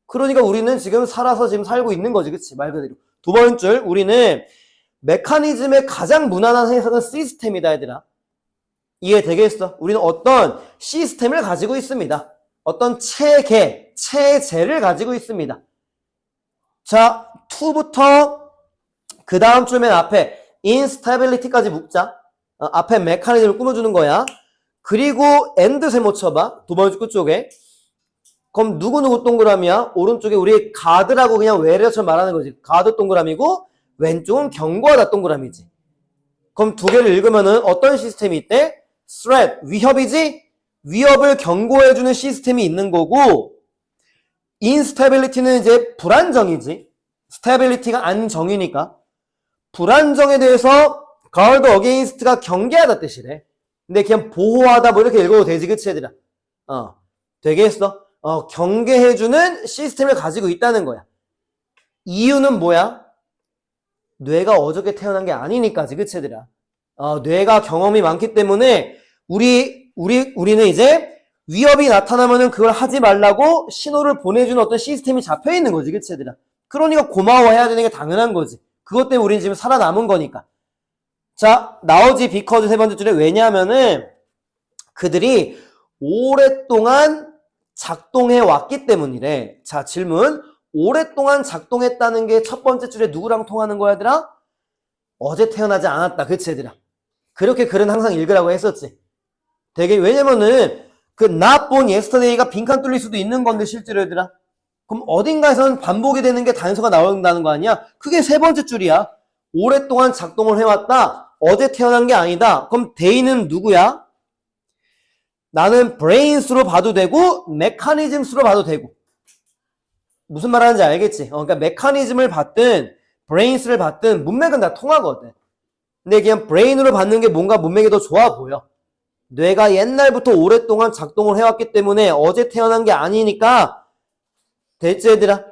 S1: 그러니까 우리는 지금 살아서 지금 살고 있는 거지, 그치? 말 그대로. 두 번째 줄, 우리는 메커니즘의 가장 무난한 해석은 시스템이다, 얘들아. 이해되겠어? 우리는 어떤 시스템을 가지고 있습니다. 어떤 체제를 가지고 있습니다. 자, to부터 그 다음 줄 맨 앞에 instability까지 묶자. 앞에 메커니즘을 꾸며주는 거야. 그리고 and 세모 쳐봐. 두 번째 끝쪽에. 그럼 누구누구 동그라미야? 오른쪽에 우리 가드라고 그냥 외래어처럼 말하는 거지. 가드 동그라미고 왼쪽은 경고하다 동그라미지. 그럼 두 개를 읽으면은 어떤 시스템이 있대? threat, 위협이지? 위협을 경고해주는 시스템이 있는 거고 instability는 이제 불안정이지. stability가 안정이니까. 불안정에 대해서 guard against가 경계하다 뜻이래. 근데 그냥 보호하다 뭐 이렇게 읽어도 되지, 그치 얘들아? 되겠어? 경계해주는 시스템을 가지고 있다는 거야. 이유는 뭐야? 뇌가 어저께 태어난 게 아니니까지, 그치 얘들아? 뇌가 경험이 많기 때문에 우리는 이제 위협이 나타나면은 그걸 하지 말라고 신호를 보내주는 어떤 시스템이 잡혀 있는 거지, 그치 얘들아? 그러니까 고마워해야 되는 게 당연한 거지. 그것 때문에 우리는 지금 살아남은 거니까. 자, 나오지 because 세 번째 줄에 왜냐하면은 그들이 오랫동안 작동해 왔기 때문이래. 자, 질문. 오랫동안 작동했다는 게 첫 번째 줄에 누구랑 통하는 거야, 얘들아? 어제 태어나지 않았다. 그치, 얘들아? 그렇게 글은 항상 읽으라고 했었지. 되게, 왜냐면은 그 not born yesterday가 빈칸 뚫릴 수도 있는 건데, 실제로 얘들아. 그럼 어딘가에선 반복이 되는 게 단서가 나온다는 거 아니야? 그게 세 번째 줄이야. 오랫동안 작동을 해왔다. 어제 태어난 게 아니다. 그럼 they는 누구야? 나는 brains로 봐도 되고 mechanisms로 봐도 되고. 무슨 말 하는지 알겠지? 그러니까 메커니즘을 받든 brains를 받든 문맥은 다 통하거든. 근데 그냥 brain으로 받는 게 뭔가 문맥이 더 좋아 보여. 뇌가 옛날부터 오랫동안 작동을 해왔기 때문에 어제 태어난 게 아니니까. 됐지 얘들아?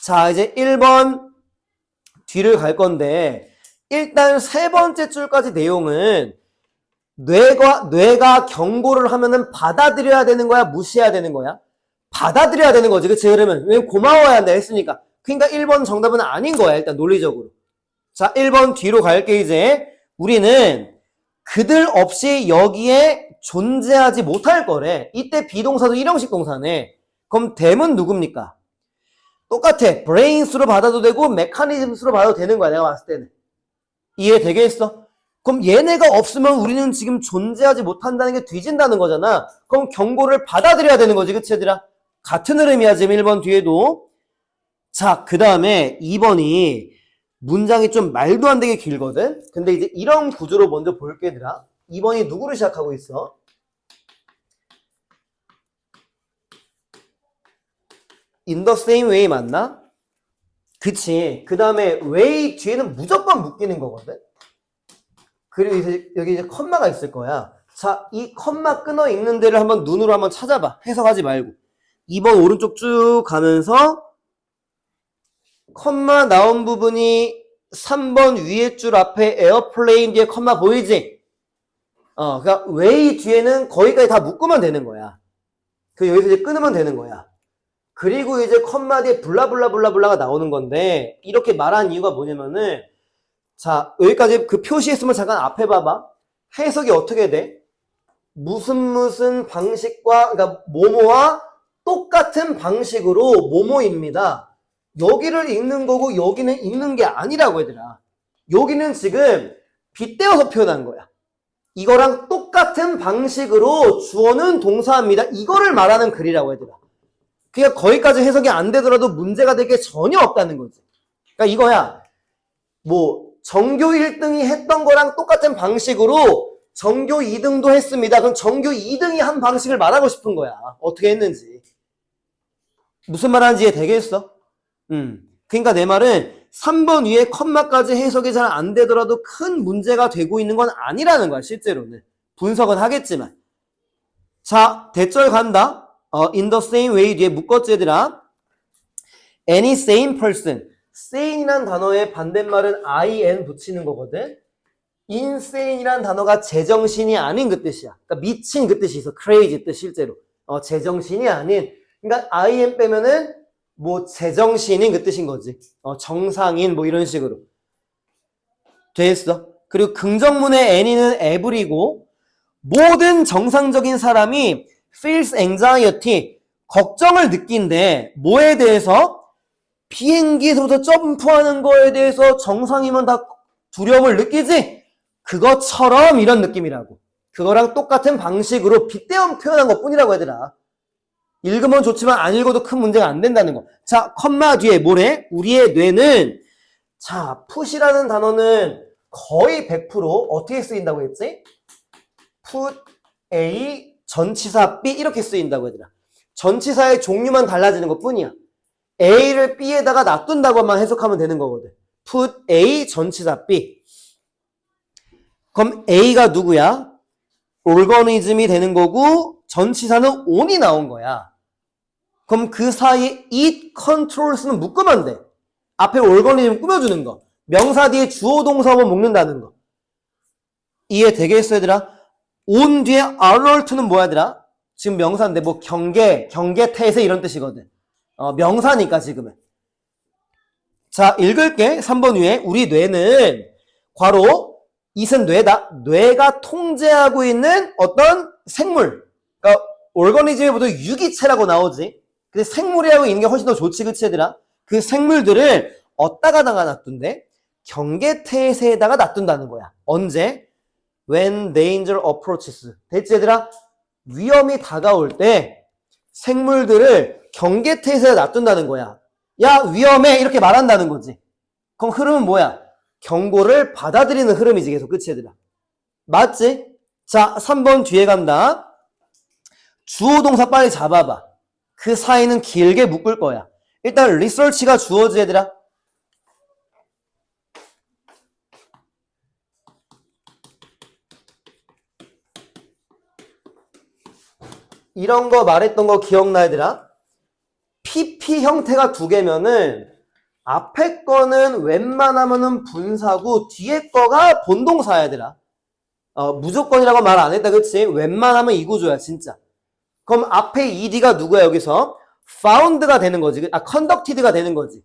S1: 자, 이제 1번 뒤를 갈 건데 일단 세 번째 줄까지 내용은 뇌가 경고를 하면은 받아들여야 되는 거야? 무시해야 되는 거야? 받아들여야 되는 거지. 그치? 그러면 왜 고마워야 한다 했으니까. 그러니까 1번 정답은 아닌 거야. 일단 논리적으로. 자, 1번 뒤로 갈게 이제. 우리는 그들 없이 여기에 존재하지 못할 거래. 이때 비동사도 일형식 동사네. 그럼 them은 누굽니까? 똑같아. brains로 받아도 되고 mechanisms로 받아도 되는 거야. 내가 봤을 때는. 이해되겠어? 그럼 얘네가 없으면 우리는 지금 존재하지 못한다는 게 뒤진다는 거잖아. 그럼 경고를 받아들여야 되는 거지. 그치 얘들아? 같은 흐름이야. 지금 1번 뒤에도. 자, 그 다음에 2번이 문장이 좀 말도 안 되게 길거든? 근데 이제 이런 구조로 먼저 볼게 얘들아. 2번이 누구를 시작하고 있어? in the same way 맞나? 그치. 그 다음에 way 뒤에는 무조건 묶이는 거거든? 그리고 이제 여기 이제 컴마가 있을 거야. 자, 이 컴마 끊어 있는 데를 한번 눈으로 한번 찾아봐. 해석하지 말고. 2번 오른쪽 쭉 가면서 컴마 나온 부분이 3번 위에 줄 앞에 에어플레인 뒤에 컴마 보이지? 그러니까 way 뒤에는 거기까지 다 묶으면 되는 거야. 그 여기서 이제 끊으면 되는 거야. 그리고 이제 컴마 뒤에 블라블라블라블라가 나오는 건데 이렇게 말한 이유가 뭐냐면은 자, 여기까지 그 표시했으면 잠깐 앞에 봐봐. 해석이 어떻게 돼? 무슨 방식과 그러니까 뭐뭐와 똑같은 방식으로 뭐뭐입니다. 여기를 읽는 거고 여기는 읽는 게 아니라고 얘들아. 여기는 지금 빗대어서 표현한 거야. 이거랑 똑같은 방식으로 주어는 동사입니다. 이거를 말하는 글이라고 얘들아. 그러니까 거기까지 해석이 안 되더라도 문제가 될 게 전혀 없다는 거지. 그러니까 이거야. 뭐 전교 1등이 했던 거랑 똑같은 방식으로 전교 2등도 했습니다. 그럼 전교 2등이 한 방식을 말하고 싶은 거야. 어떻게 했는지. 무슨 말 하는지 이해되겠어? 그러니까 내 말은 3번 위에 컴마까지 해석이 잘 안 되더라도 큰 문제가 되고 있는 건 아니라는 거야. 실제로는. 분석은 하겠지만. 자, 대절 간다. in the same way 뒤에 묶었지 얘들아. any sane person. sane이란 단어의 반대말은 in 붙이는 거거든. insane이란 단어가 제정신이 아닌 그 뜻이야. 그러니까 미친 그 뜻이 있어. crazy 뜻 실제로. 제정신이 아닌. 그러니까 in 빼면은 뭐 제정신인 그 뜻인 거지. 정상인 뭐 이런 식으로. 됐어. 그리고 긍정문의 any는 every고 모든 정상적인 사람이 feels anxiety 걱정을 느낀대. 뭐에 대해서? 비행기에서부터 점프하는 거에 대해서 정상이면 다 두려움을 느끼지? 그것처럼 이런 느낌이라고. 그거랑 똑같은 방식으로 빗대어 표현한 것 뿐이라고 얘들아. 읽으면 좋지만 안 읽어도 큰 문제가 안 된다는 거. 자, 컴마 뒤에 뭐래? 우리의 뇌는 자, put이라는 단어는 거의 100% 어떻게 쓰인다고 했지? put A 전치사 B 이렇게 쓰인다고 얘들아. 전치사의 종류만 달라지는 것 뿐이야. A를 B에다가 놔둔다고만 해석하면 되는 거거든. put A 전치사 B. 그럼 A가 누구야? organism이 되는 거고 전치사는 on이 나온 거야. 그럼 그 사이에 it controls는 묶으면 돼. 앞에 organism 꾸며주는 거. 명사 뒤에 주어 동사만 묶는다는 거. 이해되겠어 얘들아? on 뒤에 alert는 뭐야 얘들아? 지금 명사인데 뭐 경계, 태세 이런 뜻이거든. 명사니까 지금은. 자, 읽을게. 3번 위에 우리 뇌는 괄호 it은 뇌다. 뇌가 통제하고 있는 어떤 생물. 그러니까 오르거니즘에보다 유기체라고 나오지. 근데 생물이라고 있는 게 훨씬 더 좋지, 그치 얘들아? 그 생물들을 어디다가 놔둔대? 경계태세에다가 놔둔다는 거야. 언제? When danger approaches. 됐지 얘들아? 위험이 다가올 때 생물들을 경계태세에 놔둔다는 거야. 야, 위험해! 이렇게 말한다는 거지. 그럼 흐름은 뭐야? 경고를 받아들이는 흐름이지, 계속. 그치 얘들아? 맞지? 자, 3번 뒤에 간다. 주어 동사 빨리 잡아봐. 그 사이는 길게 묶을 거야. 일단 research가 주어지 얘들아. 이런 거 말했던 거 기억나 얘들아? PP 형태가 두 개면은 앞에 거는 웬만하면은 분사고 뒤에 거가 본동사야 얘들아. 무조건이라고 말 안 했다 그치? 웬만하면 이 구조야 진짜. 그럼 앞에 ed가 누구야 여기서? found가 되는 거지. conducted가 되는 거지.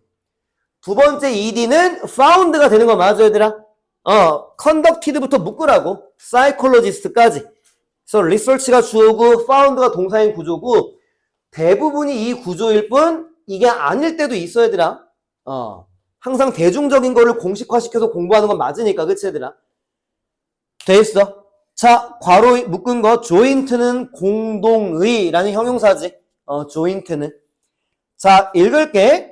S1: 두 번째 ed는 found가 되는 거 맞아, 얘들아? conducted부터 묶으라고. psychologist까지. 그래서 research가 주어고 found가 동사인 구조고 대부분이 이 구조일 뿐 이게 아닐 때도 있어, 얘들아. 항상 대중적인 거를 공식화시켜서 공부하는 건 맞으니까, 그치, 얘들아? 돼 있어. 자, 괄호 묶은 거 joint는 공동의라는 형용사지. joint는. 자, 읽을게.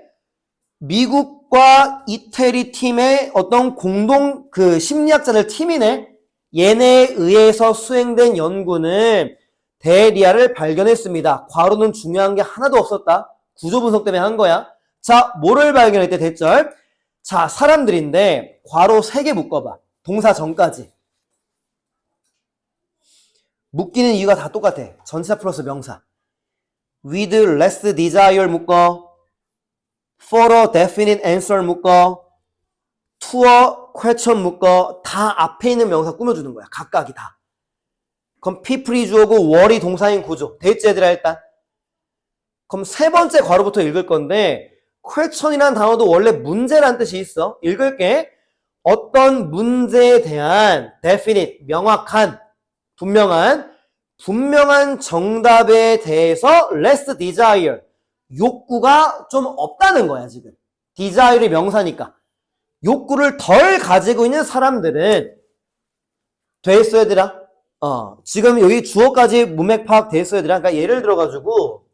S1: 미국과 이태리 팀의 어떤 공동 심리학자들 팀이네. 얘네에 의해서 수행된 연구는 대리아를 발견했습니다. 괄호는 중요한 게 하나도 없었다. 구조 분석 때문에 한 거야. 자, 뭐를 발견했대, 대절. 자, 사람들인데 괄호 3개 묶어봐. 동사 전까지. 묶이는 이유가 다 똑같아. 전치사 플러스 명사. with less desire 묶어. for a definite answer 묶어. to a question 묶어. 다 앞에 있는 명사 꾸며주는 거야. 각각이 다. 그럼 people이 주어고 wor이 동사인 구조. 됐지, 얘들아, 일단? 그럼 세 번째 괄호부터 읽을 건데 question이라는 단어도 원래 문제란 뜻이 있어. 읽을게. 어떤 문제에 대한 definite, 명확한, 분명한 정답에 대해서 less desire, 욕구가 좀 없다는 거야, 지금. desire이 명사니까. 욕구를 덜 가지고 있는 사람들은 돼 있어, 얘들아? 지금 여기 주어까지 문맥 파악 돼 있어, 얘들아? 그러니까 예를 들어가지고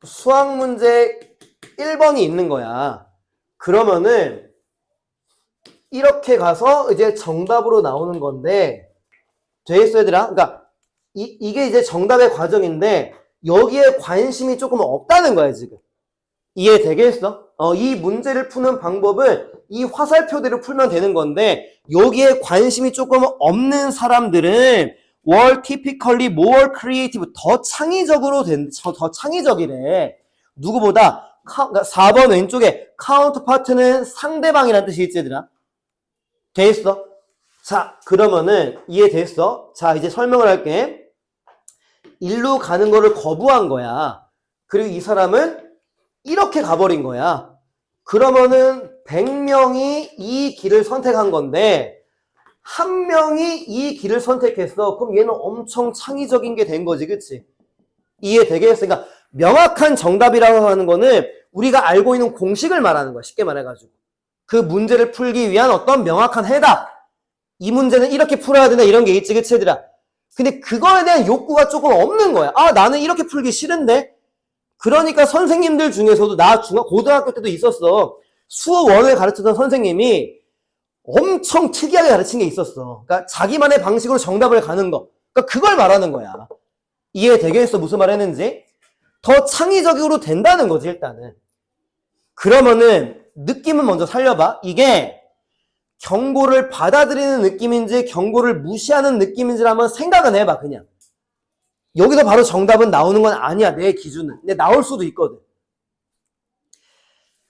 S1: 수학 문제 1번이 있는 거야. 그러면은 이렇게 가서 이제 정답으로 나오는 건데 돼 있어, 얘들아? 그러니까 이게 이제 정답의 과정인데 여기에 관심이 조금 없다는 거야, 지금. 이해되겠어? 이 문제를 푸는 방법은 이 화살표대로 풀면 되는 건데 여기에 관심이 조금 없는 사람들은 were typically more creative, 더 창의적이래. 누구보다. 그러니까 4번 왼쪽에 counterpart는 상대방이라는 뜻이 있지, 얘들아? 돼있어? 자, 그러면은 이해됐어? 자, 이제 설명을 할게. 일로 가는 거를 거부한 거야. 그리고 이 사람은 이렇게 가버린 거야. 그러면은 100명이 이 길을 선택한 건데 한 명이 이 길을 선택했어. 그럼 얘는 엄청 창의적인 게 된 거지, 그치? 이해되겠어? 그러니까 명확한 정답이라고 하는 거는 우리가 알고 있는 공식을 말하는 거야, 쉽게 말해가지고. 그 문제를 풀기 위한 어떤 명확한 해답. 이 문제는 이렇게 풀어야 된다, 이런 게 있지, 그치, 얘들아? 근데 그거에 대한 욕구가 조금 없는 거야. 나는 이렇게 풀기 싫은데? 그러니까 선생님들 중에서도 나 고등학교 때도 있었어. 수원을 가르치던 선생님이 엄청 특이하게 가르친 게 있었어. 그러니까 자기만의 방식으로 정답을 가는 거. 그러니까 그걸 말하는 거야. 이해되겠어? 무슨 말 했는지? 더 창의적으로 된다는 거지, 일단은. 그러면은 느낌은 먼저 살려봐. 이게 경고를 받아들이는 느낌인지 경고를 무시하는 느낌인지를 한번 생각은 해봐, 그냥. 여기서 바로 정답은 나오는 건 아니야, 내 기준은. 근데 나올 수도 있거든.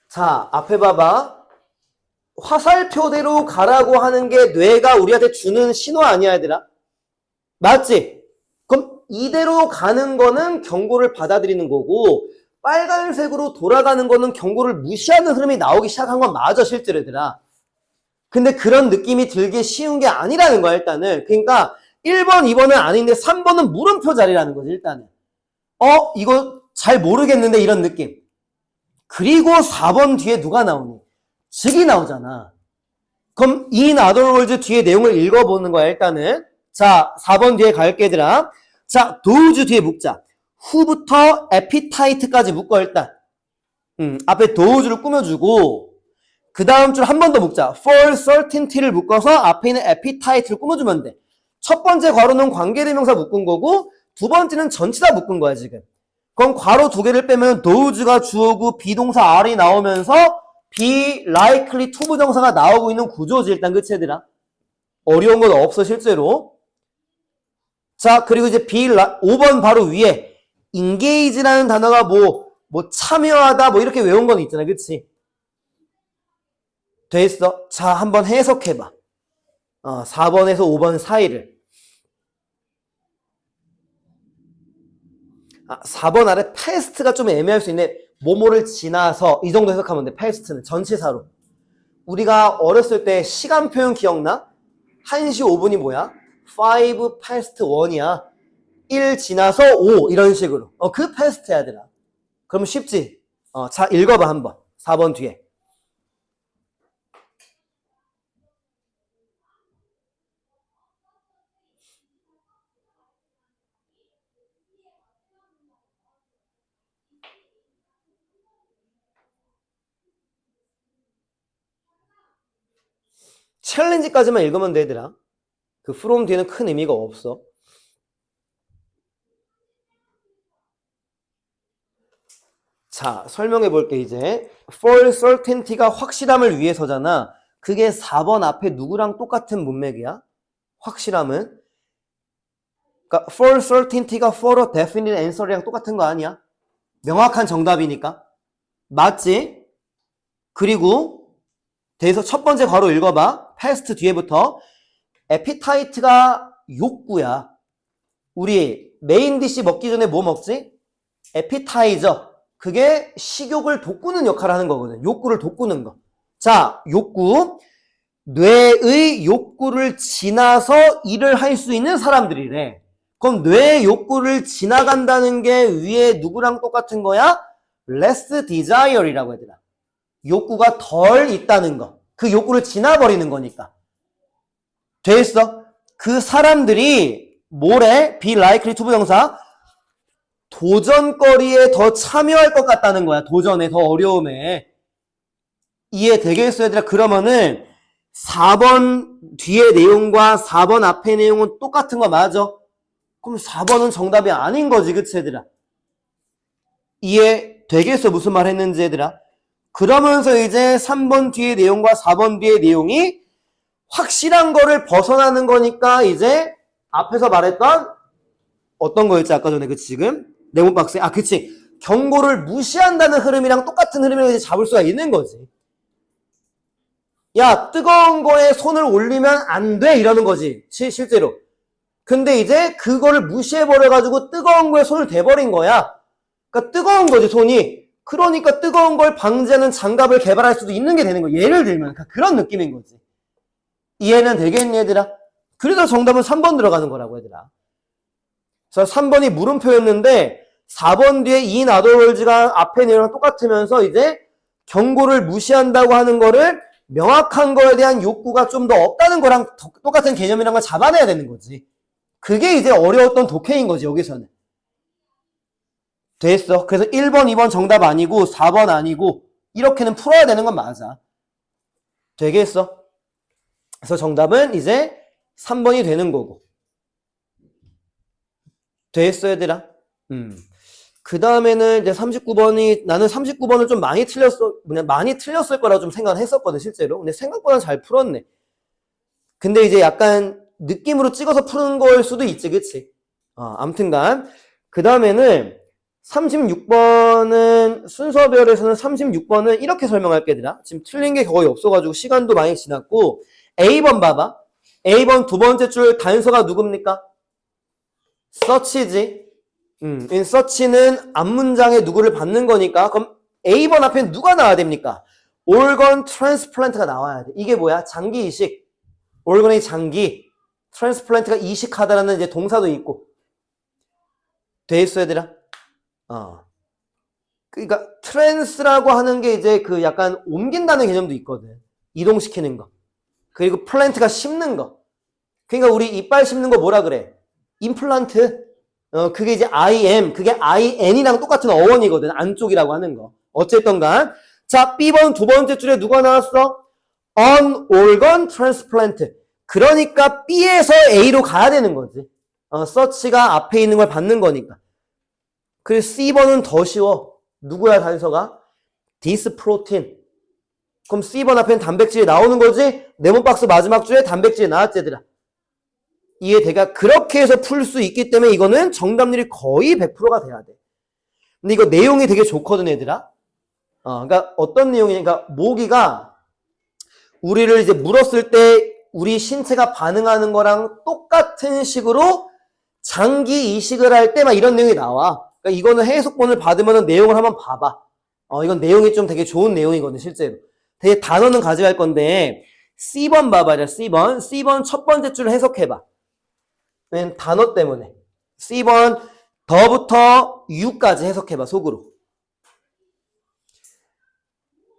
S1: 자, 앞에 봐봐. 화살표대로 가라고 하는 게 뇌가 우리한테 주는 신호 아니야, 얘들아? 맞지? 그럼 이대로 가는 거는 경고를 받아들이는 거고 빨간색으로 돌아가는 거는 경고를 무시하는 흐름이 나오기 시작한 건 맞아, 실제로, 얘들아. 근데 그런 느낌이 들기 쉬운 게 아니라는 거야, 일단은. 그러니까 1번, 2번은 아닌데 3번은 물음표 자리라는 거지, 일단은. 이거 잘 모르겠는데, 이런 느낌. 그리고 4번 뒤에 누가 나오니? 즉이 나오잖아. 그럼 in other words 뒤에 내용을 읽어보는 거야, 일단은. 자, 4번 뒤에 갈게, 얘들아. 자, those 뒤에 묶자. who부터 appetite까지 묶어, 일단. 앞에 those를 꾸며주고 그 다음 줄 한 번 더 묶자. for certainty를 묶어서 앞에 있는 appetite를 꾸며주면 돼. 첫 번째 괄호는 관계대명사 묶은 거고 두 번째는 전치사 묶은 거야, 지금. 그럼 괄호 두 개를 빼면 those가 주어고 비동사 R이 나오면서 be likely to 부정사가 나오고 있는 구조지, 일단. 그치, 얘들아? 어려운 건 없어, 실제로. 자, 그리고 이제 5번 바로 위에 engage라는 단어가 뭐 참여하다 이렇게 외운 건 있잖아, 그치? 됐어? 자, 한번 해석해봐. 4번에서 5번 사이를. 4번 아래 past가 좀 애매할 수 있는데 뭐뭐를 지나서 이 정도 해석하면 돼. past는 전치사로. 우리가 어렸을 때 시간 표현 기억나? 1시 5분이 뭐야? 5 past 1이야. 1 지나서 5 이런 식으로. 그 past 해야 되나? 그럼 쉽지? 자 읽어봐 한번. 4번 뒤에. 챌린지까지만 읽으면 돼, 얘들아. 그 from 뒤에는 큰 의미가 없어. 자, 설명해 볼게, 이제. For certainty가 확실함을 위해서잖아. 그게 4번 앞에 누구랑 똑같은 문맥이야? 확실함은? 그러니까 for certainty가 for a definite answer이랑 똑같은 거 아니야? 명확한 정답이니까. 맞지? 그리고 대해서 첫 번째 괄호 읽어봐. past 뒤에부터. appetite가 욕구야. 우리 메인 디시 먹기 전에 뭐 먹지? appetizer. 그게 식욕을 돋구는 역할을 하는 거거든. 욕구를 돋구는 거. 자, 욕구. 뇌의 욕구를 지나서 일을 할 수 있는 사람들이래. 그럼 뇌의 욕구를 지나간다는 게 위에 누구랑 똑같은 거야? less desire이라고 해야 되나? 욕구가 덜 있다는 거. 그 욕구를 지나버리는 거니까. 됐어? 그 사람들이 뭐래? be likely to 부정사. 도전거리에 더 참여할 것 같다는 거야. 도전에, 더 어려움에. 이해되겠어, 얘들아? 그러면은 4번 뒤에 내용과 4번 앞에 내용은 똑같은 거 맞아? 그럼 4번은 정답이 아닌 거지, 그치, 얘들아? 이해되겠어? 무슨 말 했는지, 얘들아? 그러면서 이제 3번 뒤에 내용과 4번 뒤에 내용이 확실한 거를 벗어나는 거니까 이제 앞에서 말했던 어떤 거였지, 아까 전에, 그치, 지금? 네모 박스에. 그치. 경고를 무시한다는 흐름이랑 똑같은 흐름을 이제 잡을 수가 있는 거지. 야, 뜨거운 거에 손을 올리면 안 돼. 이러는 거지. 실제로. 근데 이제 그거를 무시해버려가지고 뜨거운 거에 손을 대버린 거야. 그러니까 뜨거운 거지, 손이. 그러니까 뜨거운 걸 방지하는 장갑을 개발할 수도 있는 게 되는 거야. 예를 들면. 그러니까 그런 느낌인 거지. 이해는 되겠니, 얘들아? 그래서 정답은 3번 들어가는 거라고, 얘들아. 그래서 3번이 물음표였는데 4번 뒤에 in other words가 앞에 내용이랑 똑같으면서 이제 경고를 무시한다고 하는 거를 명확한 거에 대한 욕구가 좀 더 없다는 거랑 똑같은 개념이란 걸 잡아내야 되는 거지. 그게 이제 어려웠던 독해인 거지, 여기서는. 됐어. 그래서 1번, 2번 정답 아니고 4번 아니고 이렇게는 풀어야 되는 건 맞아. 되겠어? 그래서 정답은 이제 3번이 되는 거고. 됐어, 얘들아? 그 다음에는 이제 39번이, 나는 39번을 좀 많이 틀렸을 거라고 좀 생각을 했었거든, 실제로. 근데 생각보다 잘 풀었네. 근데 이제 약간 느낌으로 찍어서 푸는 걸 수도 있지, 그치? 아무튼간. 그 다음에는 36번은, 순서별에서는 36번은 이렇게 설명할게, 얘들아. 지금 틀린 게 거의 없어가지고 시간도 많이 지났고, A번 봐봐. A번 두 번째 줄 단서가 누굽니까? search지. in search는 앞문장에 누구를 받는 거니까. 그럼 A번 앞에 누가 나와야 됩니까? organ transplant가 나와야 돼. 이게 뭐야? 장기 이식. organ의 장기. transplant가 이식하다라는 이제 동사도 있고. 돼 있어, 얘들아? 그러니까 trans라고 하는 게 이제 그 약간 옮긴다는 개념도 있거든. 이동시키는 거. 그리고 plant가 심는 거. 그러니까 우리 이빨 심는 거 뭐라 그래? 임플란트. 그게 이제 IM, 그게 IN이랑 똑같은 어원이거든. 안쪽이라고 하는 거. 어쨌든 간. 자, B번 두 번째 줄에 누가 나왔어? An organ transplant. 그러니까 B에서 A로 가야 되는 거지. search가 앞에 있는 걸 받는 거니까. 그리고 C번은 더 쉬워. 누구야, 단서가? 디스프로틴. 그럼 C번 앞에는 단백질이 나오는 거지? 네모박스 마지막 줄에 단백질이 나왔지, 얘들아. 이해돼가? 그렇게 해서 풀 수 있기 때문에 이거는 정답률이 거의 100%가 돼야 돼. 근데 이거 내용이 되게 좋거든, 얘들아. 그러니까 어떤 내용이냐? 그러니까 모기가 우리를 이제 물었을 때 우리 신체가 반응하는 거랑 똑같은 식으로 장기 이식을 할 때 막 이런 내용이 나와. 그러니까 이거는 해석본을 받으면 내용을 한번 봐봐. 이건 내용이 좀 되게 좋은 내용이거든, 실제로. 되게 단어는 가져갈 건데, C번 봐봐라, C번. C번 첫 번째 줄 해석해봐. 왜냐면 단어 때문에. C번 더부터 U까지 해석해봐, 속으로.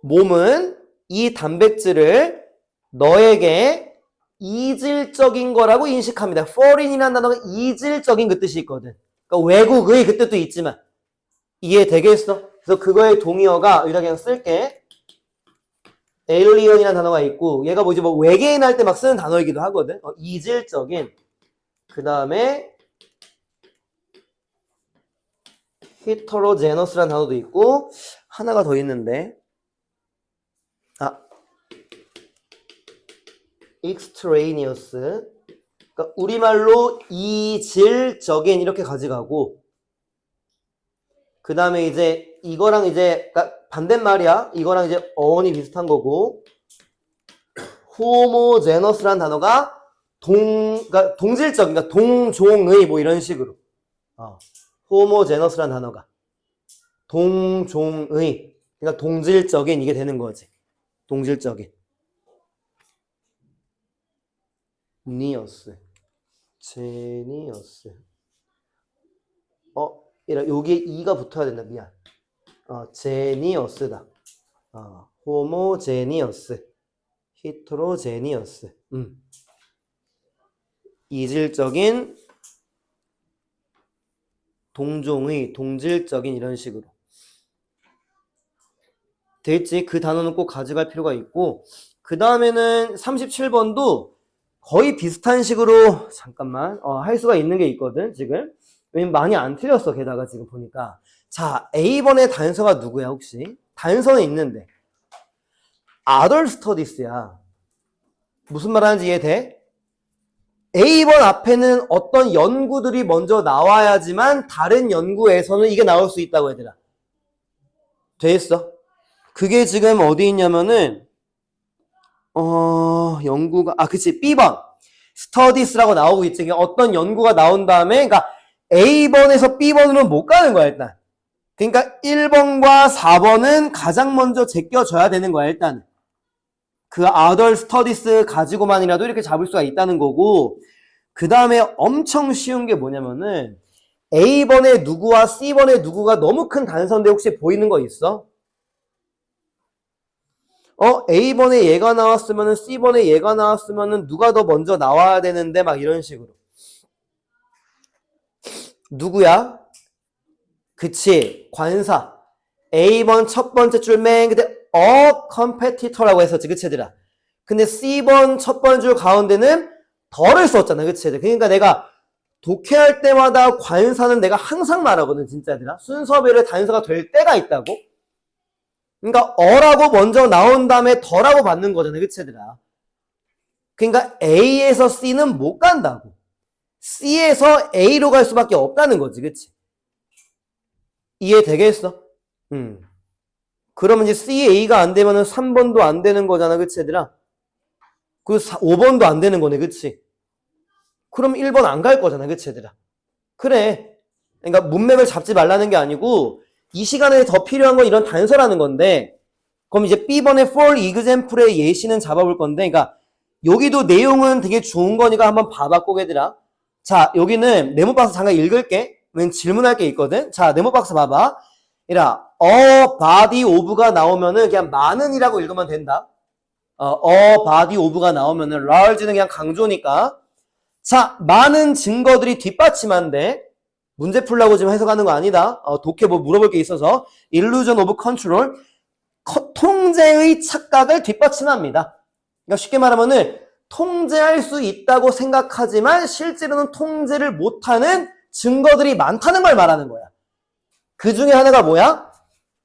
S1: 몸은 이 단백질을 너에게 이질적인 거라고 인식합니다. foreign이라는 단어가 이질적인 그 뜻이 있거든. 그러니까 외국의 그 뜻도 있지만. 이해되겠어? 그래서 그거의 동의어가 여기다 그냥 쓸게. alien이라는 단어가 있고, 얘가 뭐지, 뭐 외계인 할 때 막 쓰는 단어이기도 하거든. 이질적인. 그 다음에 heterogeneous라는 단어도 있고, 하나가 더 있는데, extraneous. 그러니까 우리말로 이질적인 이렇게 가져가고, 그 다음에 이제 이거랑 이제 그러니까 반대말이야. 이거랑 이제 어원이 비슷한 거고, homogeneous라는 단어가 그러니까 동질적, 그러니까 동종의 뭐 이런 식으로. homogeneous라는 단어가 동종의, 그러니까 동질적인 이게 되는 거지. 동질적인. 니어스, 제니어스. 여기에 이가 붙어야 된다. 미안. 제니어스다. 호모제니어스, 히트로제니어스. 이질적인, 동종의, 동질적인 이런 식으로. 됐지? 그 단어는 꼭 가져갈 필요가 있고, 그 다음에는 37번도 거의 비슷한 식으로 잠깐만 할 수가 있는 게 있거든 지금. 왜냐면 많이 안 틀렸어. 게다가 지금 보니까. 자, A번의 단서가 누구야 혹시? 단서는 있는데 other studies야. 무슨 말 하는지 이해돼? A번 앞에는 어떤 연구들이 먼저 나와야지만 다른 연구에서는 이게 나올 수 있다고 얘들아. 됐어? 그게 지금 어디 있냐면은 연구가 그치, B번 studies라고 나오고 있지. 그러니까 어떤 연구가 나온 다음에, 그러니까 A번에서 B번으로 못 가는 거야 일단. 그러니까 1번과 4번은 가장 먼저 제껴줘야 되는 거야 일단. 그 other studies 가지고만이라도 이렇게 잡을 수가 있다는 거고, 그 다음에 엄청 쉬운 게 뭐냐면은 A번의 누구와 C번의 누구가 너무 큰 단서인데 혹시 보이는 거 있어? A번에 얘가 나왔으면은 C번에 얘가 나왔으면은 누가 더 먼저 나와야 되는데 막 이런 식으로. 누구야? 그치, 관사. A번 첫 번째 줄 맨 끝에 competitor라고 했었지, 그치 얘들아? 근데 C번 첫 번째 줄 가운데는 덜을 썼잖아, 그치 얘들아? 그러니까 내가 독해할 때마다 관사는 내가 항상 말하거든, 진짜 얘들아. 순서별의 단서가 될 때가 있다고. 그러니까 어라고 먼저 나온 다음에 더라고 받는 거잖아, 그치 얘들아? 그러니까 A에서 C는 못 간다고. C에서 A로 갈 수밖에 없다는 거지, 그치? 이해되겠어? 그러면 이제 CA가 안 되면은 3번도 안 되는 거잖아, 그치 얘들아? 그리고 5번도 안 되는 거네, 그치? 그럼 1번 안 갈 거잖아, 그치 얘들아? 그래. 그러니까 문맥을 잡지 말라는 게 아니고 이 시간에 더 필요한 건 이런 단서라는 건데, 그럼 이제 B번의 for example의 예시는 잡아볼 건데, 그러니까 여기도 내용은 되게 좋은 거니까 한번 봐봐, 꼭 얘들아. 자, 여기는 네모박스 잠깐 읽을게. 왠 질문할 게 있거든. 자, 네모박스 봐봐. 이라, body of가 나오면은 그냥 많은이라고 읽으면 된다. body of가 나오면은 large는 그냥 강조니까. 자, 많은 증거들이 뒷받침한데 문제 풀라고 지금 해석하는 거 아니다. 독해 뭐 물어볼 게 있어서 illusion of control, 통제의 착각을 뒷받침합니다. 그러니까 쉽게 말하면은 통제할 수 있다고 생각하지만 실제로는 통제를 못하는 증거들이 많다는 걸 말하는 거야. 그 중에 하나가 뭐야?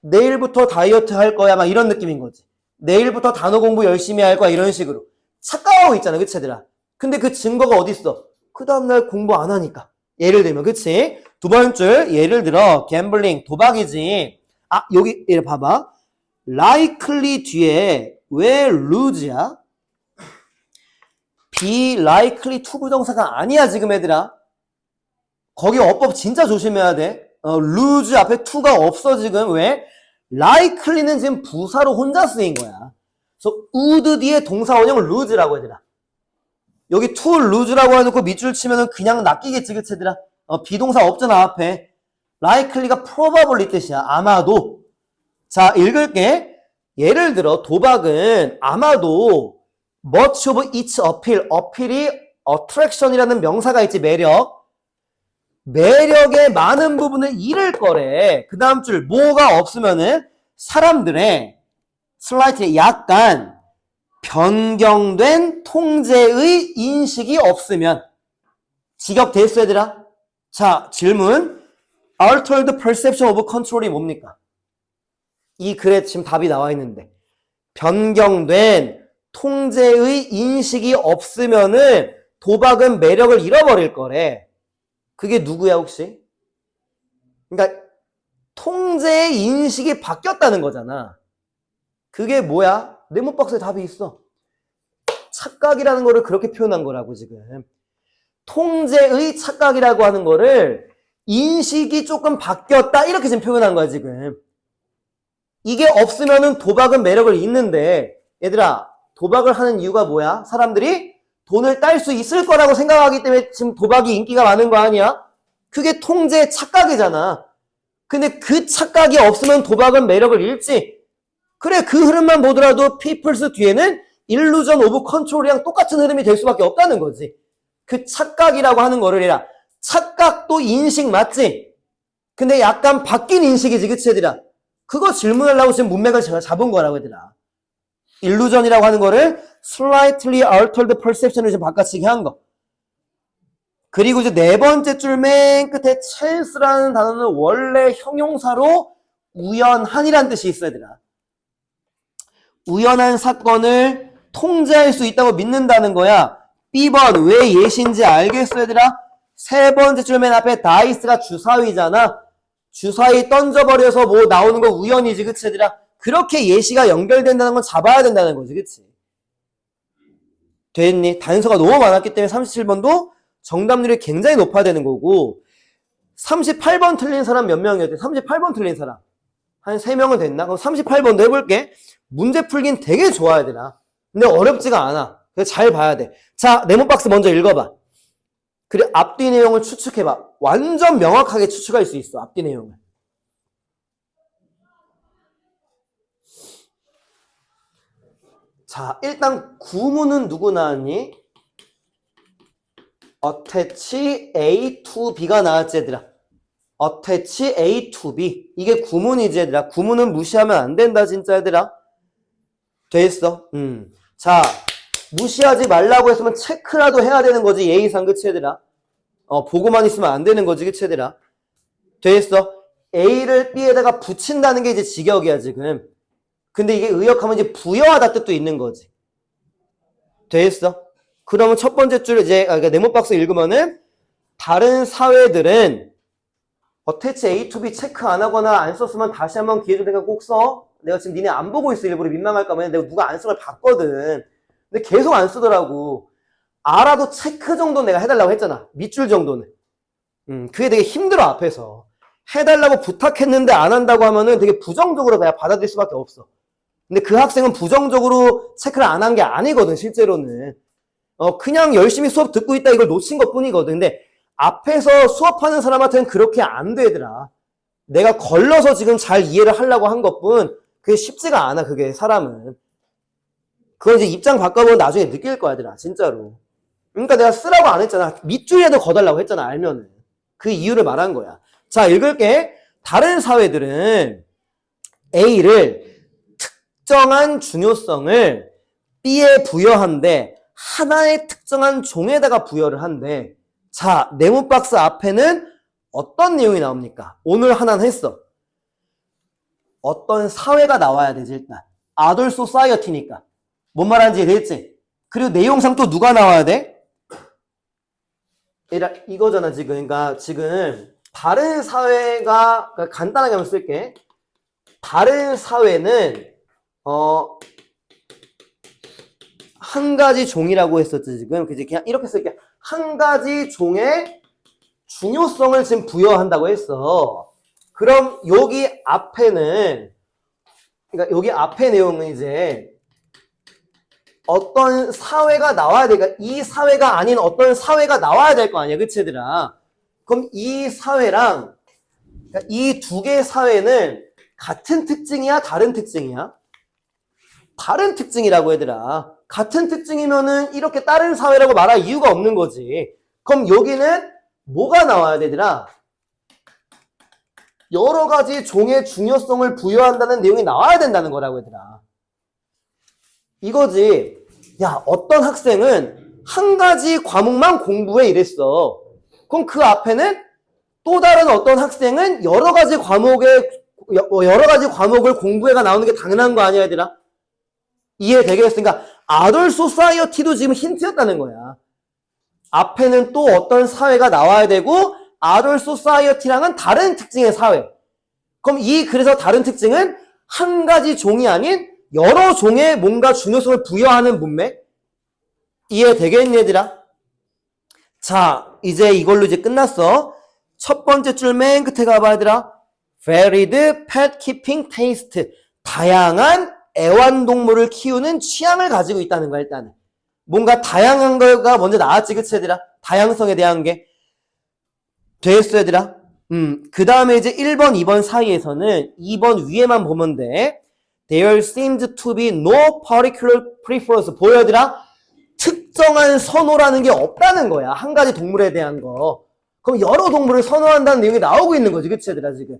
S1: 내일부터 다이어트 할 거야 막 이런 느낌인 거지. 내일부터 단어 공부 열심히 할 거야 이런 식으로 착각하고 있잖아, 그치 얘들아? 근데 그 증거가 어디 있어? 그 다음날 공부 안 하니까. 예를 들면, 그치? 두 번째 예를 들어 gambling, 도박이지. 여기 봐봐. likely 뒤에 왜 lose야? be likely to 부정사가 아니야 지금 얘들아. 거기 어법 진짜 조심해야 돼. lose 앞에 to가 없어 지금. 왜? likely는 지금 부사로 혼자 쓰인 거야. 그래서 would 뒤에 동사 원형 lose라고 해야 되나? 여기 to lose라고 해놓고 밑줄 치면은 그냥 낚이겠지, 그치, 얘들아? 비동사 없잖아, 앞에. likely가 probably 뜻이야. 아마도. 자, 읽을게. 예를 들어, 도박은 아마도 much of its appeal, 어필이 attraction이라는 명사가 있지, 매력. 매력의 많은 부분을 잃을 거래. 그 다음 줄, 뭐가 없으면은 사람들의 slightly 약간 변경된 통제의 인식이 없으면. 직역됐어, 얘들아? 자, 질문. Altered perception of control이 뭡니까? 이 글에 지금 답이 나와 있는데. 변경된 통제의 인식이 없으면은 도박은 매력을 잃어버릴 거래. 그게 누구야, 혹시? 그러니까 통제의 인식이 바뀌었다는 거잖아. 그게 뭐야? 네모박스에 답이 있어. 착각이라는 거를 그렇게 표현한 거라고, 지금. 통제의 착각이라고 하는 거를 인식이 조금 바뀌었다, 이렇게 지금 표현한 거야, 지금. 이게 없으면은 도박은 매력을 잃는데, 얘들아, 도박을 하는 이유가 뭐야? 사람들이 돈을 딸 수 있을 거라고 생각하기 때문에 지금 도박이 인기가 많은 거 아니야? 그게 통제의 착각이잖아. 근데 그 착각이 없으면 도박은 매력을 잃지. 그래, 그 흐름만 보더라도 people's 뒤에는 illusion of control이랑 똑같은 흐름이 될 수밖에 없다는 거지. 그 착각이라고 하는 거를 해라. 착각도 인식 맞지? 근데 약간 바뀐 인식이지, 그치, 얘들아? 그거 질문하려고 지금 문맥을 제가 잡은 거라고, 얘들아. illusion이라고 하는 거를 slightly altered perception을 좀 바꿔치기 한 거. 그리고 이제 네 번째 줄 맨 끝에 chance라는 단어는 원래 형용사로 우연한이란 뜻이 있어야 되나. 우연한 사건을 통제할 수 있다고 믿는다는 거야. B번 왜 예시인지 알겠어, 얘들아? 세 번째 줄 맨 앞에 다이스가 주사위잖아. 주사위 던져버려서 뭐 나오는 거 우연이지, 그치, 얘들아? 그렇게 예시가 연결된다는 건 잡아야 된다는 거지, 그치? 됐니? 단서가 너무 많았기 때문에 37번도 정답률이 굉장히 높아야 되는 거고, 38번 틀린 사람 몇 명이었대? 38번 틀린 사람 한 3명은 됐나? 그럼 38번도 해볼게. 문제 풀긴 되게 좋아야 되나? 근데 어렵지가 않아. 그래서 잘 봐야 돼. 자, 네모박스 먼저 읽어봐. 그래, 앞뒤 내용을 추측해봐. 완전 명확하게 추측할 수 있어, 앞뒤 내용을. 자, 일단 구문은 누구 나왔니? attach A to B가 나왔지, 얘들아. attach A to B. 이게 구문이지, 얘들아. 구문은 무시하면 안 된다, 진짜, 얘들아. 됐어. 자, 무시하지 말라고 했으면 체크라도 해야 되는 거지, 예의상, 그치, 얘들아? 보고만 있으면 안 되는 거지, 그치, 얘들아? 됐어. A를 B에다가 붙인다는 게 이제 직역이야, 지금. 근데 이게 의역하면 이제 부여하다 뜻도 있는 거지. 됐어. 그러면 첫 번째 줄 이제 그러니까 네모박스 읽으면은 다른 사회들은 attach A to B 체크 안 하거나 안 썼으면 다시 한번 기회 좀 내가 꼭 써. 내가 지금 니네 안 보고 있어. 일부러 민망할까 봐. 내가 누가 안 쓴 걸 봤거든. 근데 계속 안 쓰더라고. 알아도 체크 정도 내가 해달라고 했잖아. 밑줄 정도는. 그게 되게 힘들어, 앞에서. 해달라고 부탁했는데 안 한다고 하면은 되게 부정적으로 내가 받아들일 수밖에 없어. 근데 그 학생은 부정적으로 체크를 안 한 게 아니거든, 실제로는. 그냥 열심히 수업 듣고 있다 이걸 놓친 것 뿐이거든. 근데 앞에서 수업하는 사람한테는 그렇게 안 되더라. 내가 걸러서 지금 잘 이해를 하려고 한 것뿐 그게 쉽지가 않아, 그게 사람은. 그건 이제 입장 바꿔보면 나중에 느낄 거야, 얘들아, 진짜로. 그러니까 내가 쓰라고 안 했잖아. 밑줄이라도 거달라고 했잖아, 알면은. 그 이유를 말한 거야. 자, 읽을게. 다른 사회들은 A를 특정한 중요성을 B에 부여한데 하나의 특정한 종에다가 부여를 한대. 자, 네모박스 앞에는 어떤 내용이 나옵니까? 오늘 하나는 했어. 어떤 사회가 나와야 되지, 일단. 아돌 소사이어티니까. 뭔 말하는지 됐지? 그리고 내용상 또 누가 나와야 돼? 이거잖아, 지금. 그러니까 지금 다른 사회가, 그러니까 간단하게 한번 쓸게. 다른 사회는 한 가지 종이라고 했었지, 지금. 그냥 이렇게 쓸게. 한 가지 종의 중요성을 지금 부여한다고 했어. 그럼 여기 앞에는 그러니까 여기 앞에 내용은 이제 어떤 사회가 나와야 돼. 그러니까 이 사회가 아닌 어떤 사회가 나와야 될 거 아니야. 그치, 얘들아? 그럼 이 사회랑, 그러니까 이 두 개의 사회는 같은 특징이야? 다른 특징이야? 다른 특징이라고, 얘들아. 같은 특징이면은 이렇게 다른 사회라고 말할 이유가 없는 거지. 그럼 여기는 뭐가 나와야 되더라? 여러 가지 종의 중요성을 부여한다는 내용이 나와야 된다는 거라고, 얘들아. 이거지. 야, 어떤 학생은 한 가지 과목만 공부해 이랬어. 그럼 그 앞에는 또 다른 어떤 학생은 여러 가지 과목을 공부해가 나오는 게 당연한 거 아니야, 얘들아? 이해되겠으니까 아덜 소사이어티도 지금 힌트였다는 거야. 앞에는 또 어떤 사회가 나와야 되고 아덜 소사이어티랑은 다른 특징의 사회. 그럼 그래서 다른 특징은 한 가지 종이 아닌 여러 종의 뭔가 중요성을 부여하는 문맥? 이해되겠니, 얘들아? 자, 이제 이걸로 이제 끝났어. 첫 번째 줄 맨 끝에 가봐, 얘들아. Varied pet keeping taste. 다양한 애완동물을 키우는 취향을 가지고 있다는 거야, 일단은. 뭔가 다양한 거가 먼저 나왔지, 그치, 얘들아? 다양성에 대한 게. 됐어, 얘들아? 그 다음에 이제 1번, 2번 사이에서는 2번 위에만 보면 돼. There seems to be no particular preference. 보여, 얘들아? 특정한 선호라는 게 없다는 거야. 한 가지 동물에 대한 거. 그럼 여러 동물을 선호한다는 내용이 나오고 있는 거지. 그치, 얘들아, 지금?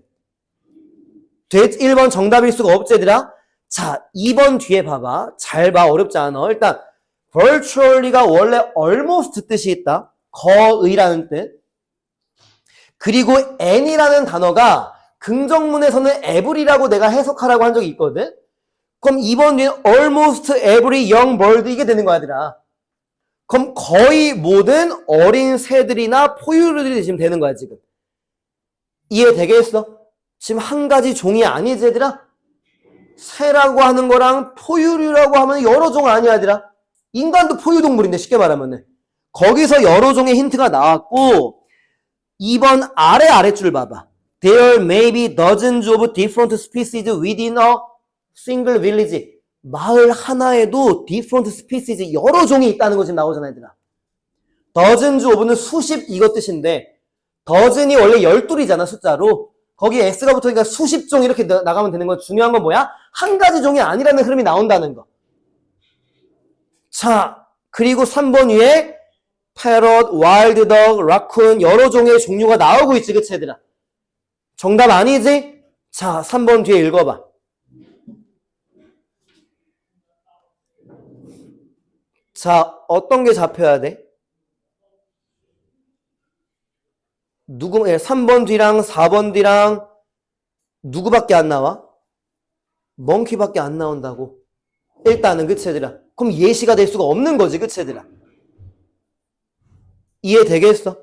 S1: 1번 정답일 수가 없지, 얘들아? 자, 2번 뒤에 봐봐. 잘 봐. 어렵지 않아. 일단 virtually가 원래 almost 뜻이 있다. 거의라는 뜻. 그리고 any라는 단어가 긍정문에서는 every라고 내가 해석하라고 한 적이 있거든. 그럼 2번 뒤에 almost every young bird 이게 되는 거야, 얘들아. 그럼 거의 모든 어린 새들이나 포유류들이 지금 되는 거야, 지금. 이해되겠어? 지금 한 가지 종이 아니지, 얘들아? 새라고 하는 거랑 포유류라고 하면 여러 종 아니야, 얘들아? 인간도 포유동물인데, 쉽게 말하면은. 거기서 여러 종의 힌트가 나왔고, 2번 아래줄 봐봐. There may be dozens of different species within a single village. 마을 하나에도 different species, 여러 종이 있다는 거 지금 나오잖아, 얘들아. dozens of는 수십 이거 뜻인데, dozen이 원래 12이잖아, 숫자로. 거기에 S가 붙으니까 수십 종 이렇게 나가면 되는 거. 중요한 건 뭐야? 한 가지 종이 아니라는 흐름이 나온다는 거. 자, 그리고 3번 위에 parrot, wild dog, raccoon 여러 종의 종류가 나오고 있지, 그치, 얘들아? 정답 아니지? 자, 3번 뒤에 읽어봐. 자, 어떤 게 잡혀야 돼? 3번 뒤랑 4번 뒤랑 누구밖에 안 나와? 멍키밖에 안 나온다고. 일단은, 그치, 얘들아? 그럼 예시가 될 수가 없는 거지, 그치, 얘들아? 이해되겠어?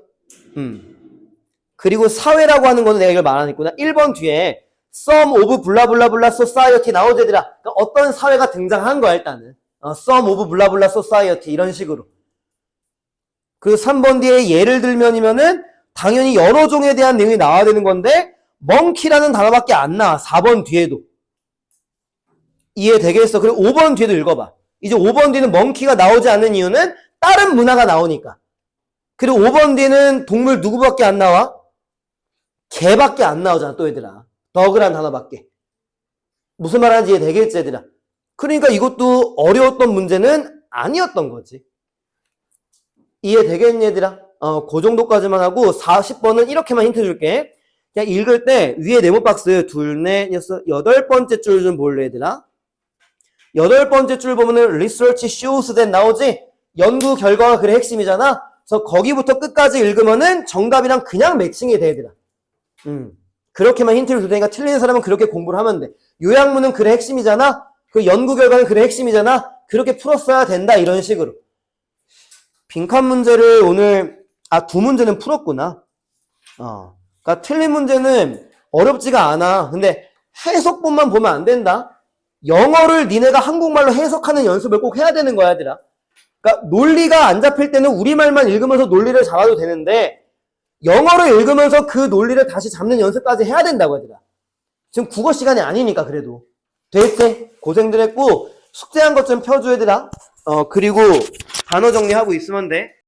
S1: 그리고 사회라고 하는 거는 내가 이걸 말하니까 1번 뒤에 some of 블라블라블라 society 나오지, 얘들아? 그러니까 어떤 사회가 등장한 거야, 일단은. some of 블라블라 society 이런 식으로. 그리고 3번 뒤에 예를 들면이면은 당연히 여러 종에 대한 내용이 나와야 되는 건데 monkey라는 단어밖에 안 나와. 4번 뒤에도. 이해되겠어? 그리고 5번 뒤에도 읽어봐. 이제 5번 뒤는 monkey가 나오지 않는 이유는 다른 문화가 나오니까. 그리고 5번 뒤는 동물 누구밖에 안 나와? 개밖에 안 나오잖아, 또 얘들아. dog란 단어밖에. 무슨 말하는지 이해되겠지, 얘들아? 그러니까 이것도 어려웠던 문제는 아니었던 거지. 이해되겠니, 얘들아? 그 정도까지만 하고 40번은 이렇게만 힌트 줄게. 그냥 읽을 때 위에 네모 박스 둘, 넷, 여섯, 8번째 줄 좀 볼래, 얘들아? 8번째 줄 보면은 research shows that 나오지? 연구 결과가 그래 핵심이잖아? 그래서 거기부터 끝까지 읽으면은 정답이랑 그냥 매칭이 돼, 얘들아. 그렇게만 힌트를 줄 테니까 틀리는 사람은 그렇게 공부를 하면 돼. 요약문은 그래 핵심이잖아? 그 연구 결과는 그래 핵심이잖아? 그렇게 풀었어야 된다, 이런 식으로. 빈칸 문제를 오늘, 두 문제는 풀었구나. 그러니까 틀린 문제는 어렵지가 않아. 근데 해석본만 보면 안 된다. 영어를 니네가 한국말로 해석하는 연습을 꼭 해야 되는 거야, 얘들아. 그러니까 논리가 안 잡힐 때는 우리말만 읽으면서 논리를 잡아도 되는데 영어를 읽으면서 그 논리를 다시 잡는 연습까지 해야 된다고, 얘들아. 지금 국어 시간이 아니니까, 그래도. 됐지? 고생들 했고 숙제한 것 좀 펴줘 얘들아. 그리고 단어 정리하고 있으면 돼.